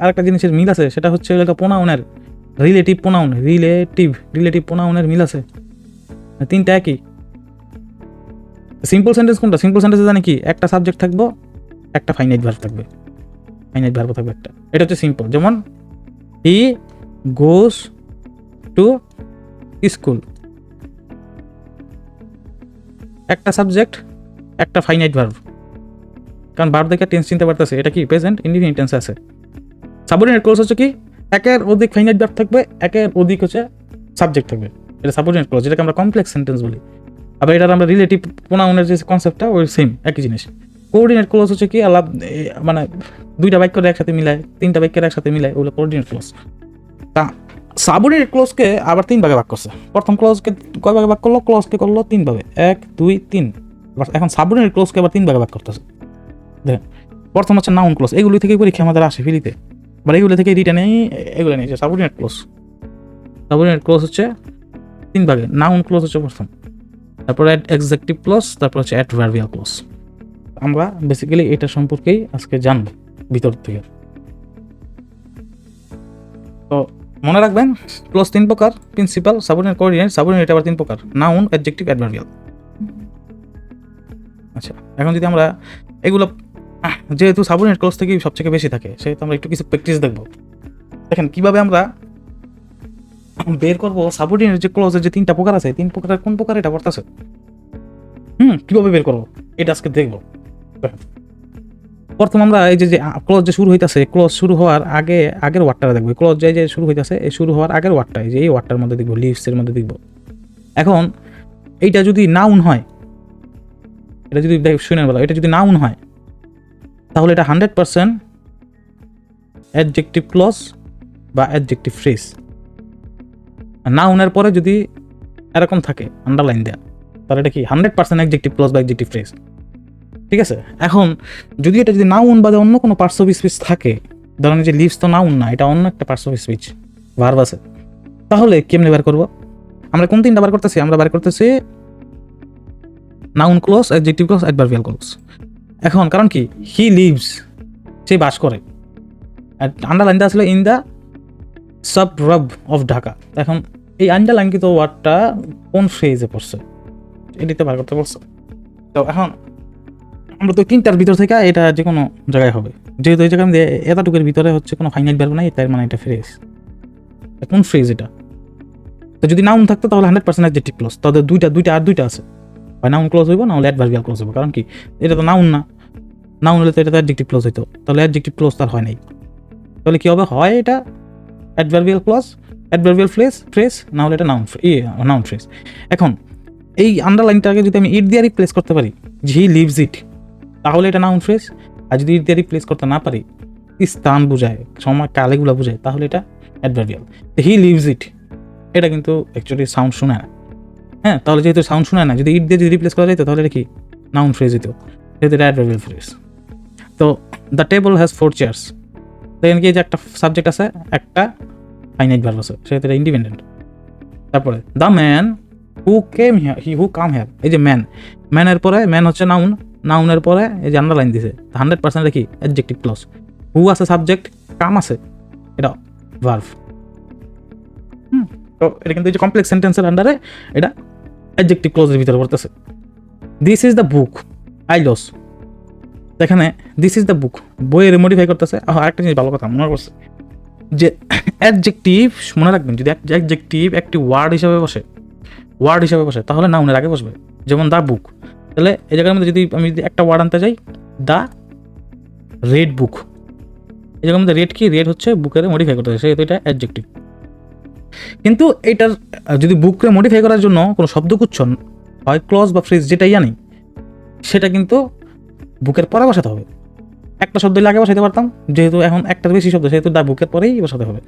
আরেকটা জিনিসের মিল আছে, সেটা হচ্ছে প্রোনাউনের রিলেটিভ প্রোনাউন, রিলেটিভ প্রোনাউনের মিল আছে, তিনটা একই। সিম্পল সেন্টেন্স কোনটা, সিম্পল সেন্টেন্সে জানি কি, একটা সাবজেক্ট থাকবো, একটা ফাইনাইট ভার্ব থাকবে, ফাইনাইট ভার্ব থাকবে একটা, এটা হচ্ছে সিম্পল। যেমন হি গোস টু স্কুল, একটা সাবজেক্ট, একটা ফাইনাইট ভার্ব, কারণ ভার্ব দেখে টেন্স চিনতে পারতেছে, এটা কি প্রেজেন্ট ইনডিফিনিট টেন্সে আছে। সাবঅর্ডিনেট ক্লজ হচ্ছে কি, একের অধিক ফাইনাইট ভার্ব থাকবে, একের অধিক হচ্ছে সাবজেক্ট থাকবে, এটা সাবঅর্ডিনেট ক্লজ, যেটাকে আমরা কমপ্লেক্স সেন্টেন্স বলি। আবার এটার আমরা রিলেটিভ প্রোনাউনের যে কনসেপ্টটা ওই সেম একই জিনিস। কোঅর্ডিনেট ক্লজ হচ্ছে কি, আলাপ মানে দুইটা বাক্যের একসাথে মিলায়, তিনটা বাক্যের একসাথে মিলায়, ওগুলো কোঅর্ডিনেট ক্লজ। তা সাবঅর্ডিনেট ক্লজকে আবার 3 ভাগে ভাগ করছে। প্রথম ক্লজকে কয় ভাগে ভাগ করলো, ক্লজকে করলো 3 ভাগে, 1 2 3। এখন সাবঅর্ডিনেট ক্লজকে আবার 3 ভাগে ভাগ করতেছে। দেখেন প্রথম হচ্ছে নাউন ক্লজ, এগুলি থেকে পরীক্ষা আমাদের আসে ফিরিতে, বা এগুলো থেকে রিটার্নে এগুলো নেই, সাবঅর্ডিনেট ক্লজ। সাবঅর্ডিনেট ক্লজ হচ্ছে 3 ভাগে, নাউন ক্লজ হচ্ছে প্রথম, তারপর অ্যাডজেক্টিভ ক্লজ, তারপর হচ্ছে অ্যাডভার্বিয়াল ক্লজ। আমরা বেসিক্যালি এটা সম্পর্কেই আজকে জানবো ভিতর থেকে। তো মনে রাখবেন ক্লজ 3 প্রকার, প্রিন্সিপাল, সাবঅর্ডিনেট, কোঅর্ডিনেট। সাবঅর্ডিনেট আবার 3 প্রকার, নাউন, অ্যাডজেক্টিভ, অ্যাডভার্বিয়াল। আচ্ছা, এখন যদি আমরা এগুলো, যেহেতু সাবঅর্ডিনেট ক্লজ থেকেই সবথেকে বেশি থাকে, সেহেতু আমরা একটু কিছু প্র্যাকটিস দেখবো। দেখেন কিভাবে আমরা বের করবো সাবঅর্ডিনেট যে ক্লজের যে 3টা প্রকার আছে, 3 প্রকারের কোন প্রকার এটা পড়তেছে, কিভাবে বের করবো এটা আজকে দেখবো। প্রথম আমরা এই যে ক্লজ যে শুরু হইতাছে, ক্লজ শুরু হওয়ার আগের ওয়ার্ডটা দেখবো। ক্লজ যে শুরু হইতাছে, এই শুরু হওয়ার আগের ওয়ার্ডটা, এই যে এই ওয়ার্ডটার মধ্যে দেখবো, লিভসের মধ্যে দেখবো। এখন এইটা যদি নাউন হয়, এটা যদি শুনেন বলা, এটা যদি নাউন হয় তাহলে এটা 100% অ্যাডজেক্টিভ ক্লজ বা অ্যাডজেক্টিভ ফ্রেজ। নাউনের পরে যদি এরকম থাকে আন্ডারলাইন দেয়া, তাহলে এটা কি 100% অ্যাডজেক্টিভ ক্লজ বা অ্যাডজেক্টিভ ফ্রেজ। ঠিক আছে? এখন যদি এটা যদি নাউন বাদে অন্য কোনো পার্টস অফ স্পিচ থাকে, ধরেন যে লিভস তো নাউন না, এটা অন্য একটা পার্টস অফ স্পিচ, ভার্ব আছে, তাহলে কেমনে বার করবো? আমরা কোন তিনটা বার করতেছি? আমরা বার করতেছি noun clause, adjective clause, adverbial clause. এখন কারণ কি, হি লিভস, সে বাস করে, আন্ডারলাইনটা আসলে ইন দ্য সাবরাব অফ ঢাকা। এখন এই আন্ডারলাইনকৃত ওয়ার্ডটা কোন ফ্রেজে পড়ছে এটিতে বার করতে বলছে। তো এখন আমরা তো তিনটার ভিতর থেকে এটা যে কোনো জায়গায় হবে, যেহেতু এই জায়গায় এতটুকুর ভিতরে হচ্ছে কোনো ফাইনাইট ভার্ব নাই, তার মানে এটা ফ্রেজ। কোন ফ্রেজ এটা? তো যদি নাউন থাকতো তাহলে 100% অ্যাডজেক্টিভ ক্লজ, তাদের দুইটা আছে, হয় নাউন ক্লজ হইব, নাহলে অ্যাডভার্বিয়াল ক্লজ হইব। কারণ কি, এটা তো নাউন না, নাউন হলে তো এটা অ্যাডজেক্টিভ ক্লজ হইতো, তাহলে অ্যাডজেক্টিভ ক্লজ তার হয় নাই। তাহলে কি হবে? হয় এটা অ্যাডভার্বিয়াল ক্লজ, অ্যাডভার্বিয়াল ফ্রেজ, না হলে এটা নাউন ফ্রেজ। এখন এই আন্ডারলাইনটাকে যদি আমি ইট দিয়ে রিপ্লেস করতে পারি, যে হি লিভস ইট, তাহলে এটা নাউন ফ্রেজ। আর যদি ইট দিয়ে রিপ্লেস করতে না পারি, স্থান বোঝায়, সময় কালেগুলো বোঝায়, তাহলে এটা অ্যাডভার্বিয়াল। হি লিভস ইট, এটা কিন্তু অ্যাকচুয়ালি সাউন্ড শোনায় না। হ্যাঁ, তাহলে যেহেতু সাউন্ড শোনায় না, যদি ইট দিয়ে যদি রিপ্লেস করা যেত তাহলে এটা কি নাউন ফ্রেজ হইতো, যেহেতু এটা অ্যাডভার্বিয়াল ফ্রেজ। তো দ্য টেবল হ্যাজ 4 চেয়ার্স, দেখেন কি, যে একটা সাবজেক্ট আছে, একটা ফাইনাইট ভার্ব আছে, সেহেতু এটা ইন্ডিপেন্ডেন্ট। তারপরে the man who came here, who come here, এই যে ম্যানের পরে ম্যান হচ্ছে নাউন, নাউনের পরে এই যে আন্ডারলাইন দিছে, 100% কি অ্যাডজেক্টিভ ক্লজ। হু আছে সাবজেক্ট, কাম আছে এটা ভার্ব। তো এটা কিন্তু এই যে কমপ্লেক্স সেন্টেন্সের আন্ডারে এটা অ্যাডজেক্টিভ ক্লজের ভিতরে পড়তেছে। This is the book I lost, এখানে দিস ইজ দ্য বুক, বইয়ের মডিফাই করতেছে। আরেকটা জিনিস ভালো কথা মনে করছে, যে অ্যাডজেক্টিভ মনে রাখবেন, যদি অ্যাডজেক্টিভ একটি ওয়ার্ড হিসাবে বসে তাহলে নাউনের আগে বসবে। যেমন দ্য বুক, তাহলে এই জায়গার মধ্যে যদি আমি একটা ওয়ার্ড আনতে যাই, দ্য রেড বুক, এই জায়গার মধ্যে রেড কি, রেড হচ্ছে বুকের মডিফাই করতে হয়, সেহেতু এটা অ্যাডজেক্টিভ। কিন্তু এটার যদি বুককে মডিফাই করার জন্য কোনো শব্দগুচ্ছ হয়, ক্লজ বা ফ্রেজ যেটাই আনি, সেটা কিন্তু বুকের পরে বসাতে হবে। একটা শব্দ আগে বসাতে পারতাম, যেহেতু এখন একটার বেশি শব্দ, সেহেতু দ্য বুকের পরেই বসাতে হবে।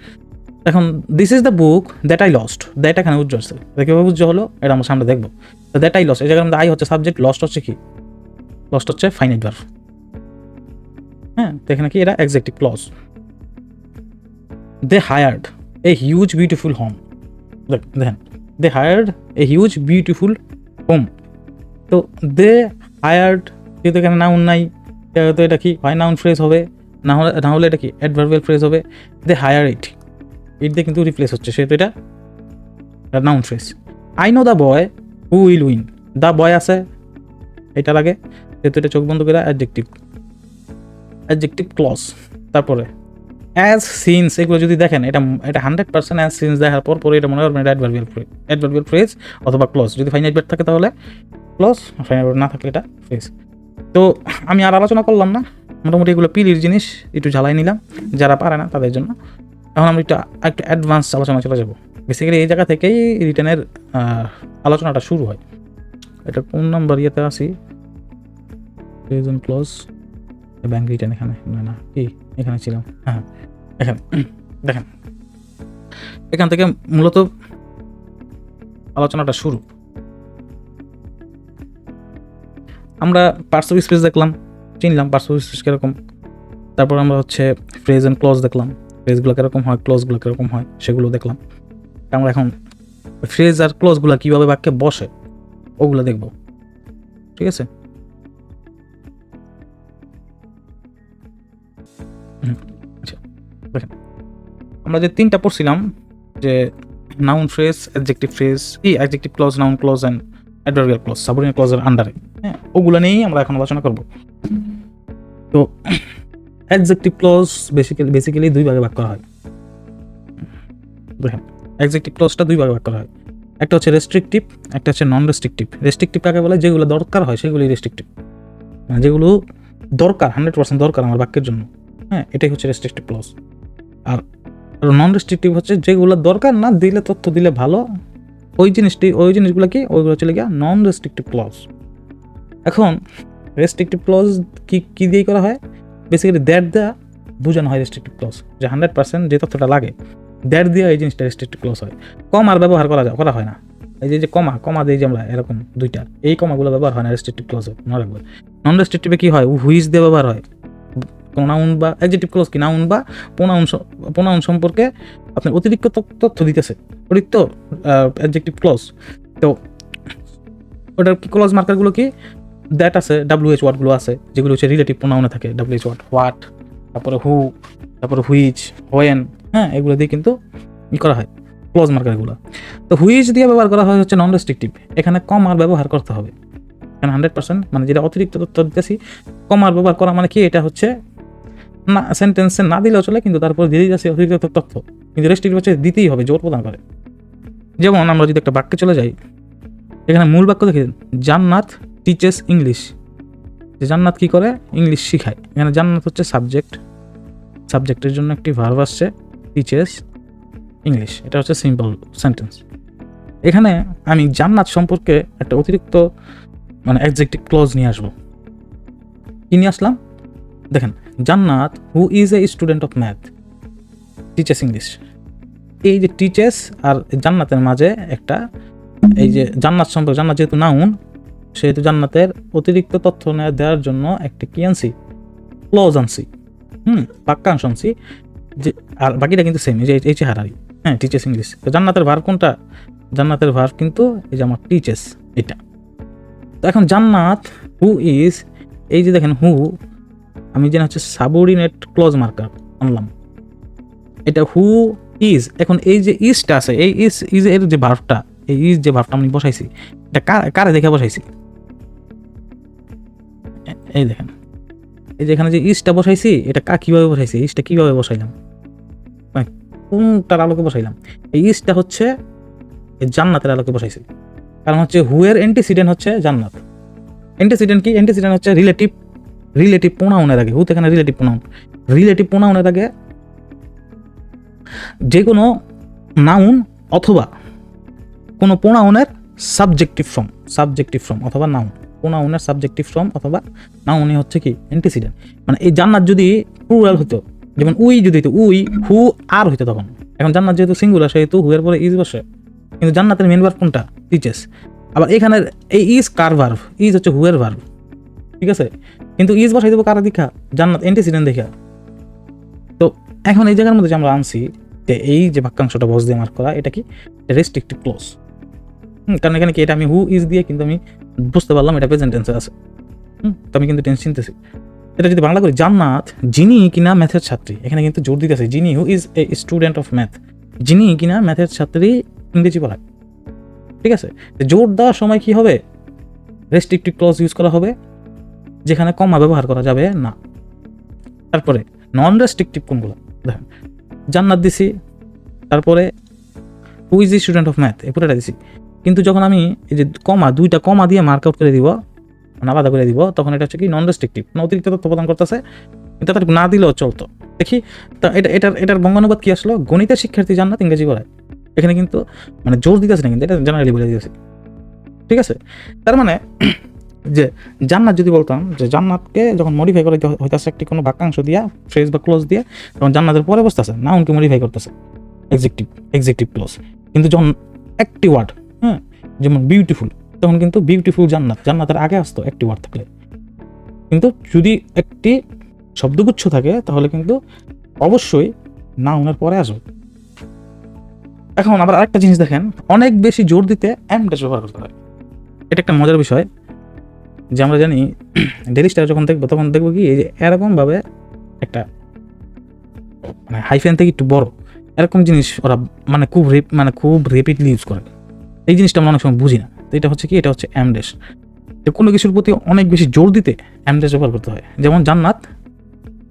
এখন this is the book that I lost, that এখানে উজ্জ্বল আছে, কীভাবে উজ্জ্বল হলো এটা আমরা সামনে দেখবো। তো দ্যাট আই লস্ট, এই জায়গার মধ্যে আই হচ্ছে সাবজেক্ট, লস্ট হচ্ছে কি, লস্ট হচ্ছে ফাইনাইট ভার্ব। হ্যাঁ, তো এখানে কি, এটা adjective clause. They hired a huge beautiful home, দেখেন, they hired a huge beautiful home. তো দে হায়ার্ড, যেহেতু এখানে নাউন নাই, তো এটা কি হয় নাউন ফ্রেজ হবে, না হলে এটা কি অ্যাডভার্বিয়াল ফ্রেজ হবে। দে হায়ার ইট দিয়ে কিন্তু রিপ্লেস হচ্ছে, সেহেতু এটা noun phrase. I know the boy who will win, the boy আছে এটার আগে, যেহেতু এটা চোখ বন্ধ করে অ্যাডজেক্টিভ ক্লজ। তারপরে অ্যাজ সিনস, এগুলো যদি দেখেন, এটা 100% অ্যাজ সিনস দেখার পর এটা মনে করবেন এটা অ্যাডভার্বিয়াল ফ্রেজ অথবা ক্লজ। যদি ফাইনাইট ভার্ব থাকে তাহলে ক্লজ, ফাইনাইট ভার্ব না থাকলে এটা ফ্রেজ। তো আমি আর আলোচনা করলাম না, মোটামুটি এগুলো পিলির জিনিস একটু ঝালাই নিলাম, যারা পারে না তাদের জন্য। এখন আমি একটু অ্যাডভান্স আলোচনা চলে যাবো। বেসিক্যালি এই জায়গা থেকেই রিটেনের আলোচনাটা শুরু হয়। এটা কোন নাম্বার ইয়েতে আসি, প্রেজেন্ট ক্লজ, ব্যাংক রিটেন, এখানে না কি, এখানে ছিলাম, হ্যাঁ এখানে। দেখেন, এখান থেকে মূলত আলোচনাটা শুরু। আমরা পার্টস অফ স্পিচ দেখলাম, চিনলাম পার্টস অফ স্পিচ কীরকম। তারপর আমরা হচ্ছে ফ্রেজ অ্যান্ড ক্লজ দেখলাম, ফ্রেজগুলো কীরকম হয়, ক্লজগুলো কীরকম হয়, সেগুলো দেখলাম। আমরা এখন ফ্রেজ আর ক্লজগুলো কীভাবে বাক্যে বসে ওগুলো দেখব, ঠিক আছে? আচ্ছা, দেখেন, আমরা যে তিনটা পড়ছিলাম, যে noun phrase, adjective clause, noun clause and adverbial clause, subordinate ক্লজের আন্ডারে, হ্যাঁ, ওগুলো নিয়েই আমরা এখন আলোচনা করব। তো অ্যাডজেক্টিভ ক্লজ বেসিক্যালি দুই ভাগে ভাগ করা হয়। দেখেন, অ্যাডজেক্টিভ ক্লজটা দুই ভাগে ভাগ করা হয়, একটা হচ্ছে রেস্ট্রিকটিভ, একটা হচ্ছে নন রেস্ট্রিকটিভ। রেস্ট্রিকটিভ কাকে বলে, যেগুলো দরকার হয় সেগুলি রেস্ট্রিকটিভ, মানে যেগুলো দরকার, 100% দরকার আমার বাক্যের জন্য, হ্যাঁ, এটাই হচ্ছে রেস্ট্রিকটিভ ক্লজ। আর নন রেস্ট্রিকটিভ হচ্ছে যেগুলো দরকার না, দিলে তথ্য দিলে ভালো, ওই জিনিসগুলো কি, ওইগুলো চলে গিয়া নন রেস্ট্রিকটিভ ক্লজ। এখন রেস্ট্রিকটিভ ক্লজ কি দিয়ে করা হয়? বেসিক্যালি দ্যাট দেওয়া বোঝানো হয় রেস্ট্রিকটিভ ক্লজ, যে 100% যে তথ্যটা লাগে দ্যাট দিয়ে এই জিনিসটা রেস্ট্রিকটিভ ক্লজ হয়। কমার ব্যবহার করা হয় না। এই যে কমা দিই যে আমরা এরকম দুইটা, এই কমাগুলো ব্যবহার হয় না রেস্ট্রিকটিভ ক্লজে, মনে রাখবে। নন রেস্ট্রিকটিভে কি হয়? হুইজ দিয়ে ব্যবহার হয়। প্রোনাউন বা অ্যাডজেক্টিভ ক্লজ কি, নাউন বা প্রোনাউন সম্পর্কে আপনি অতিরিক্ত তথ্য দিতেছে, অতিরিক্ত অ্যাডজেক্টিভ ক্লজ। তো ওটার কি ক্লজ মার্কারগুলো কি? দ্যাট আছে, WH ওয়ার্ডগুলো আছে, যেগুলো হচ্ছে রিলেটিভ প্রোনাউনে থাকে। WH ওয়ার্ড, হোয়াট, তারপরে হু, তারপরে হুইচ, হোয়েন, হ্যাঁ, এগুলো দিয়ে কিন্তু করা হয় ক্লজ মার্কারগুলো। তো হুইচ দিয়ে ব্যবহার করা হয় হচ্ছে নন রেস্ট্রিকটিভ। এখানে কমার ব্যবহার করতে হবে। এখানে 100% মানে যেটা অতিরিক্ত তথ্য দিতেছি, কমার ব্যবহার করা মানে কি? এটা হচ্ছে না, সেন্টেন্সে না দিলেও চলে, কিন্তু তারপর দিয়ে দিতেছি অতিরিক্ত তথ্য, কিন্তু রেস্ট্রিকটিভ হচ্ছে দিতেই হবে, জোর প্রদান করে। যেমন আমরা যদি একটা বাক্যে চলে যাই, এখানে মূল বাক্য দেখি, জান্নাত টিচেস ইংলিশ। যে জান্নাত কি করে? ইংলিশ শিখায়। এখানে জান্নাত হচ্ছে সাবজেক্ট, সাবজেক্টের জন্য একটি ভার্ব আসছে, টিচেস ইংলিশ। এটা হচ্ছে সিম্পল সেন্টেন্স। এখানে আমি জান্নাত সম্পর্কে একটা অতিরিক্ত মানে অ্যাডজেক্টিভ ক্লজ নিয়ে আসবো। কি নিয়ে আসলাম? দেখেন, জান্নাত who is a student of math teaches English. এই যে টিচেস আর জান্নাতের মাঝে একটা, এই যে জান্নাত সম্পর্কে, জান্নাত যেহেতু নাউন, সেহেতু জান্নাতের অতিরিক্ত তথ্য দেওয়ার জন্য একটা কি আনছি? ক্লজ আনছি, বাক্যাংশ আনছি। যে আর বাকিটা কিন্তু সেম, এই যে হারারি, হ্যাঁ, টিচেস ইংলিশ। তো জান্নাতের ভার্ব কোনটা? জান্নাতের ভার্ব কিন্তু এই যে আমার টিচেস, এটা। তো এখন জান্নাত হু ইজ, এই যে দেখেন হু, আমি যেন হচ্ছে সাবঅর্ডিনেট ক্লজ মার্কার আনলাম, এটা হু ইজ। এখন এই যে ইজটা আছে, এই ইজ এর যে ভার্বটা, এই ইজ যে ভার্বটা আমি বসাইছি, এটা কারে দেখে বসাইছি? এই দেখেন, এই যে এখানে যে ইজটা বসাইছি, এটা কিভাবে বসাইছি? ইজটা কিভাবে বসাইলাম, কোনটার আলোকে বসাইলাম? এই ইজটা হচ্ছে জান্নাতের আলোকে বসাইছি। কারণ হচ্ছে হু এর অ্যান্টিসিডেন্ট হচ্ছে জান্নাত। অ্যান্টিসিডেন্ট কি? অ্যান্টিসিডেন্ট হচ্ছে রিলেটিভ প্রোনাউনের আগে, হুতে এখানে রিলেটিভ প্রোনাউনের আগে যে কোনো নাউন অথবা কোনো প্রোনাউনের সাবজেক্টিভ ফর্ম অথবা নাউন, প্রোনাউনের সাবজেক্টিভ ফর্ম অথবা নাউনই হচ্ছে কি অ্যান্টিসিডেন্ট। মানে এই জান্নাত যদি প্লুরাল হতো, যেমন উই যদি হতো, উই, হু, আর হইতো তখন। এখন জান্নাত যেহেতু সিঙ্গুলার, সেহেতু হু এর পরে ইজ বসে, কিন্তু জান্নাতের মেন ভার্ব কোনটা? টিচেস। আবার এখানে এই ইজ কার ভার্ব? ইজ হচ্ছে হু এর ভার্ব, ঠিক আছে, কিন্তু ইজ বসাই দেবো কারা দেখা? জান্নাত অ্যান্টিসিডেন্ট দেখা। তো এখন এই জায়গার মধ্যে যে আমরা আনছি, যে এই যে বাক্যাংশটা বস দিয়ে মার্ক করা, এটা কি? Restrictive clause. কারণ এখানে কি, এটা আমি হু ইজ দিয়ে কিন্তু আমি বুঝতে পারলাম এটা প্রেজেন্ট টেন্সে আছে। তো আমি কিন্তু টেন্স চিনতেছি। এটা যদি বাংলা করি, জান্নাত যিনি কিনা ম্যাথের ছাত্রী, এখানে কিন্তু জোর দিতেছে যিনি, who is a student of math, যিনি কিনা ম্যাথের ছাত্রী ইংরেজি পড়ায়, ঠিক আছে। জোর দেওয়ার সময় কি হবে? রেস্ট্রিকটিভ ক্লজ ইউজ করা হবে, যেখানে কমা ব্যবহার করা যাবে না। তারপরে নন রেস্ট্রিকটিভ কোনগুলো? দেখেন, জান্নাত দিছি, তারপরে who is a student of math, এই পুরোটা দিছি। কিন্তু যখন আমি এই যে দুইটা কমা দিয়ে মার্ক আউট করে দিব, আলাদা করে দিব, তখন এটা হচ্ছে কি নন রেস্ট্রিকটিভ, অতিরিক্ত তথ্য প্রদান করতেছে, কিন্তু তার না দিলেও চলতো। দেখি তা এটার বঙ্গানুবাদ কি আসলো? গণিতের শিক্ষার্থী জান্নাত ইংরেজি পড়ায়। এখানে কিন্তু মানে জোর দিতেছে না, কিন্তু এটা জেনারেলি বলে দিয়েছে, ঠিক আছে। তার মানে যে জান্নাত যদি বলতাম যে জান্নাতকে যখন মডিফাই করা হইতেছে একটি কোনো বাক্যাংশ দিয়া, ফ্রেজ বা ক্লোজ দিয়া, তখন জান্নাতের পরে বসতেছে নাউনকে মডিফাই করতেছে, এক্সেকটিভ ক্লোজ। কিন্তু যখন একটি ওয়ার্ড, হ্যাঁ, যেমন বিউটিফুল, তখন কিন্তু বিউটিফুল জান্নাতের আগে আসতো একটি ওয়ার্ড থাকলে। কিন্তু যদি একটি শব্দগুচ্ছ থাকে, তাহলে কিন্তু অবশ্যই নাউনের পরে আসবে। এখন আবার আরেকটা জিনিস দেখেন, অনেক বেশি জোর দিতে এম ড্যাশ ব্যবহার করতে হয়। এটা একটা মজার বিষয়, যে আমরা জানি ডেইলি স্টার যখন দেখবো, তখন দেখবো কি, এই যে এরকমভাবে একটা মানে হাইফেন থেকে একটু বড় এরকম জিনিস ওরা মানে খুব রেপিডলি ইউজ করে। এই জিনিসটা আমরা অনেক সময় বুঝি না। তো এটা হচ্ছে কি, এটা হচ্ছে এম ড্যাশ। যে কোনো কিছুর প্রতি অনেক বেশি জোর দিতে এম ড্যাশ ব্যবহার করতে হয়। যেমন জান্নাত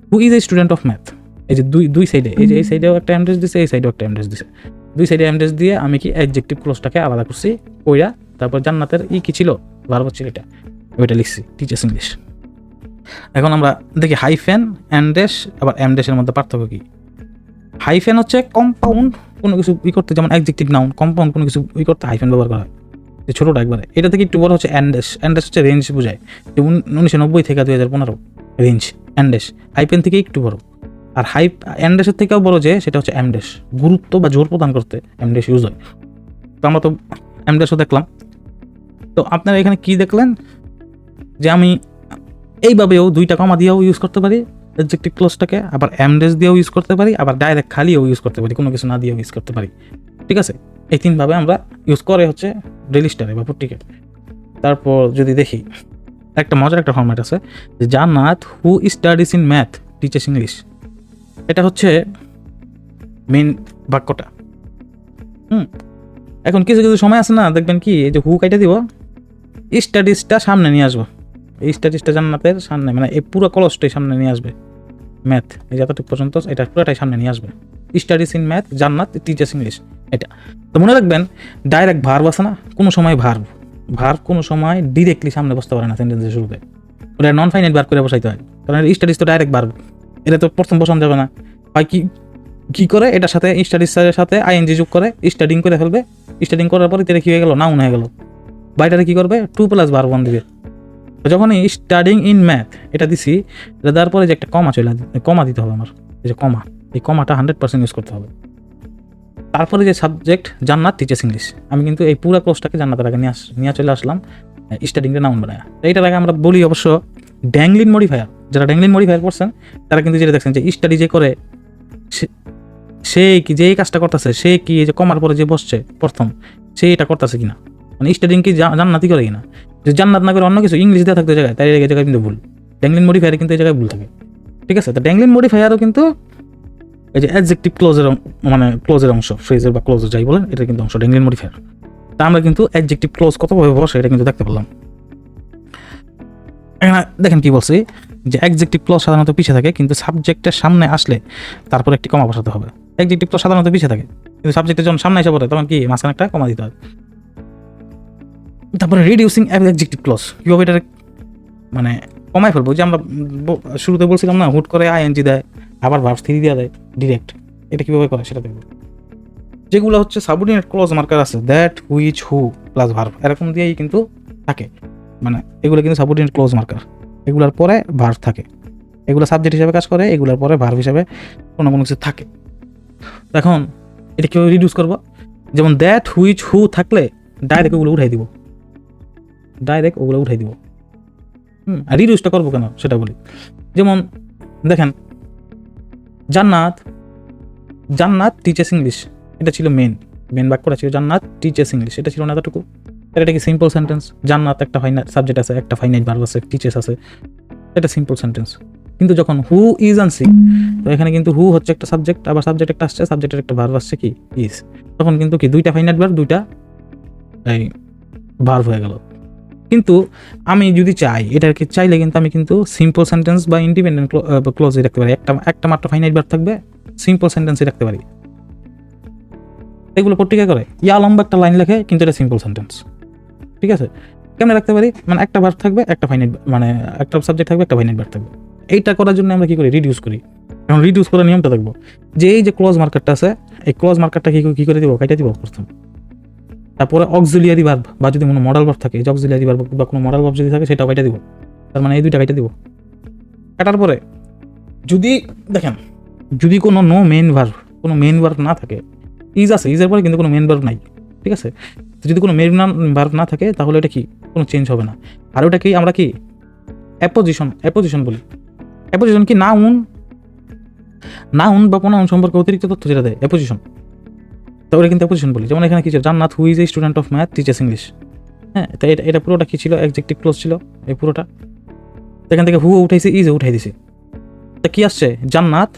who is a student of math, এই যে দুই সাইডে, এই যে এই সাইডেও একটা এম ড্যাশ দিছে, এই সাইডেও একটা এম ড্যাশ দিছে, দুই সাইডে এম ড্যাশ দিয়ে আমি কি অ্যাডজেক্টিভ ক্লোজটাকে আলাদা করছি কইরা, তারপর জান্নাতের কি ছিল, ভার্ব ছিল, ওইটা লিখছি টিচার্স ইংলিশ। এখন আমরা দেখি হাইফেন, অ্যান্ডেস আবার অ্যামডেসের মধ্যে পার্থক্য কী। হাইফেন হচ্ছে কম্পাউন্ড কোনো কিছু করতে, যেমন অ্যাডজেক্টিভ নাউন, কম্পাউন্ড কোনো কিছু করতে হাইফেন ব্যবহার করা হয়, যে ছোটোটা একবারে। এটা থেকে একটু বড় হচ্ছে অ্যান্ডেস। অ্যান্ডেস হচ্ছে রেঞ্জ বোঝায়, যে 1990 থেকে 2015 রেঞ্জ অ্যান্ডেস। হাইফেন থেকে একটু বড়। আর অ্যান্ডেসের থেকেও বড় যে সেটা হচ্ছে অ্যামডেস, গুরুত্ব বা জোর প্রদান করতে অ্যামডেস ইউজ হয়। তো আমরা তো অ্যামডেসও দেখলাম। তো আপনারা এখানে কি দেখলেন, যে আমি এইভাবেও দুইটা কমা দিয়েও ইউজ করতে পারি অ্যাডজেক্টিভ ক্লোজটাকে, আবার অ্যামডেস দিয়েও ইউজ করতে পারি, আবার ডাইরেক্ট খালিও ইউজ করতে পারি, কোনো কিছু না দিয়েও ইউজ করতে পারি। ঠিক আছে, এই তিনভাবে আমরা ইউজ করে হচ্ছে ডেইলি স্টারে বা পত্রিকা। তারপর যদি দেখি একটা মজার একটা ফরম্যাট আছে, যে জান্নাত হু studies in math teachers English. এটা হচ্ছে মেন বাক্যটা। এখন কিছু কিছু সময় আছে না, দেখবেন কি এই যে হু কাইটা দিব, স্টাডিজটা সামনে নিয়ে আসবো। এই স্টাডিজটা জান্নাতের সামনে, মানে এই পুরো কলসটাই সামনে নিয়ে আসবে। ম্যাথ এই যতটুকু পর্যন্ত এটা পুরোটাই সামনে নিয়ে আসবে। স্টাডিজ ইন ম্যাথ জান্নাত টিচার্স ইংলিশ, এটা। তো মনে রাখবেন, ডাইরেক্ট ভার্ব আছে না, কোনো সময় ভার্ব কোনো সময় ডিরেক্টলি সামনে বসতে পারে না সেন্টেন্সের শুরুতে। ওটা নন ফাইনাইট ভার্ব করে বসাইতে হয়, কারণ স্টাডিজ তো ডাইরেক্ট ভার্ব, এটা তো প্রথম বসানো যাবে না। হয় কি করে, এটার সাথে স্টাডিজের সাথে আইএনজি যোগ করে স্টাডিং করে ফেলবে। স্টাডিং করার পরে এটা কি হয়ে গেল, নাউন হয়ে গেল। বাইটারে কি করবে, 2+ভার্ব 1 দিবে। তো যখন এই স্টাডিং ইন ম্যাথ এটা দিছি, এটা দেওয়ার পরে যে একটা কমা দিতে হবে আমার, এই যে কমা, এই কমাটা 100% ইউজ করতে হবে। তারপরে যে সাবজেক্ট জান্নাত টিচার্স ইংলিশ, আমি কিন্তু এই পুরো কোর্সটাকে জান্নাতের আগে নিয়ে চলে আসলাম স্টাডিংটা নাউন বানায়। এইটার আগে আমরা বলি অবশ্য ড্যাংলিন মডিফায়ার, যারা ড্যাংলিন মডিফায়ার করছেন তারা কিন্তু যেটা দেখছেন যে স্টাডি যে করে, সে কি যে এই কাজটা করতেছে, সে কি এই যে কমার পরে যে বসছে প্রথম, সে এটা করতেছে কিনা, মানে স্টাডিং কি জান্নাতই করে কিনা। যে জান্নাত না করে অন্য কিছু ইংলিশ দেওয়া থাকতে জায়গায়, তাই এই জায়গায় কিন্তু ভুল। ড্যাংলিন মডিফায়ারে কিন্তু এই জায়গায় ভুল থাকে। ঠিক আছে, তো ড্যাংলিন মডিফায়ারও কিন্তু এই যে অ্যাডজেক্টিভ মানে ক্লোজের অংশ, ফ্রেজের বা ক্লোজের যাই বলেন, এটা কিন্তু অংশ ড্যাংলিন মডিফায়ার। তা আমরা কিন্তু অ্যাডজেক্টিভ ক্লোজ কতভাবে বসে এটা কিন্তু দেখতে পেলাম। এখানে দেখেন কি বলছি, যে অ্যাডজেক্টিভ ক্লজ সাধারণত পিছিয়ে থাকে, কিন্তু সাবজেক্টের সামনে আসলে তারপর একটি কমা বসাতে হবে। অ্যাডজেক্টিভ ক্লজ সাধারণত পিছিয়ে থাকে, কিন্তু সাবজেক্টের যখন সামনে এসে পড়ে তখন কি মাঝখানে একটা কমা দিতে হয়। তারপরে রিডিউসিং অ্যাডজেক্টিভ ক্লজ, কীভাবে এটা মানে কমায় ফেলবো। যে আমরা শুরুতে বলছিলাম না, হুট করে আইএনজি দেয়, আবার ভার্ব 3 দিয়ে দেয় ডিরেক্ট, এটা কীভাবে করে সেটা দেখবো। যেগুলো হচ্ছে সাবঅর্ডিনেট ক্লজ মার্কার আছে, that, which, who plus verb, এরকম দিয়েই কিন্তু থাকে, মানে এগুলো কিন্তু সাবঅর্ডিনেট ক্লজ মার্কার। এগুলোর পরে ভার্ব থাকে, এগুলো সাবজেক্ট হিসাবে কাজ করে, এগুলোর পরে ভার্ব হিসাবে কোনো কিছু থাকে। এখন এটা কীভাবে রিডিউস করবো, যেমন দ্যাট, হুইচ, হু থাকলে ডাইরেক্ট ওগুলো উঠাই দিব, আর রিডিউসটা করবো কেন সেটা বলি। যেমন দেখেন, জান্নাত টিচার্স ইংলিশ, এটা ছিল মেন বাক্যটা ছিল জান্নাত টিচার্স ইংলিশ, এটা ছিল না এতটুকু। এটা কি সিম্পল সেন্টেন্স, জান্নাত একটা ফাইনাইট সাবজেক্ট আছে, একটা ফাইনাইট ভার্ব আছে, টিচার্স আছে, এটা সিম্পল সেন্টেন্স। কিন্তু যখন হু ইজ আনছি, তো এখানে কিন্তু হু হচ্ছে একটা সাবজেক্ট, আবার সাবজেক্ট একটা আসছে, সাবজেক্টের একটা ভার্ব আসছে কি ইজ, তখন কিন্তু কি দুইটা ফাইনাইট ভার্ব, দুইটা এই ভার্ব হয়ে গেল। কিন্তু আমি যদি চাই, এটাকে চাইলে কিন্তু আমি কিন্তু সিম্পল সেন্টেন্স বা ইন্ডিপেন্ডেন্ট ক্লোজে রাখতে পারি, একটা মাত্র ফাইনাইট ভার্ব থাকবে, সিম্পল সেন্টেন্সে রাখতে পারি। এগুলো পত্রিকা করে ইয়া লম্বা একটা লাইন লেখে, কিন্তু এটা সিম্পল সেন্টেন্স। ঠিক আছে, কেমনে রাখতে পারি, মানে একটা ভার্ব থাকবে, একটা ফাইনাইট, মানে একটা সাবজেক্ট থাকবে, একটা ফাইনাইট ভার্ব থাকবে। এইটা করার জন্য আমরা কি করি, রিডিউস করি। এখন রিডিউস করার নিয়মটা দেখবো, যে এই যে ক্লোজ মার্কারটা আছে, এই ক্লোজ মার্কারটা কি করে দিব, কাইটা দিব প্রথম। তারপরে অক্সিলিয়ারি ভার্ব বা যদি কোনো মডাল ভার্ব থাকে, যে অক্সিলিয়ারি ভার্ব বা কোনো মডাল ভার্ব যদি থাকে, সেটাও কাইটা দিব। তার মানে এই দুইটা কাইটা দিব। কাটার পরে যদি দেখেন, যদি কোনো মেন ভার্ব না থাকে, ইজ আছে, ইজের পরে কিন্তু কোনো মেন ভার্ব নাই। ঠিক আছে, যদি কোনো মেন ভার্ব না থাকে, তাহলে এটা কি কোনো চেঞ্জ হবে না। আর ওটা কি আমরা কি অ্যাপোজিশন বলি। অ্যাপোজিশন কি নাউন বা প্রোনাউন সম্পর্কে অতিরিক্ত তথ্য যেটা দেয়, অ্যাপোজিশন। তো ওটা কিন্তু অ্যাপোজিশন বলি। যেমন এখানে কি ছিল, জান্নাত who is a student of math teachers English. হ্যাঁ, তাই এটা পুরোটা কি ছিল, অ্যাডজেক্টিভ ক্লোজ ছিল এই পুরোটা। এখান থেকে হু উঠাইছে, ইজ উঠাই দিছে, তা কি আসছে, জান্নাত,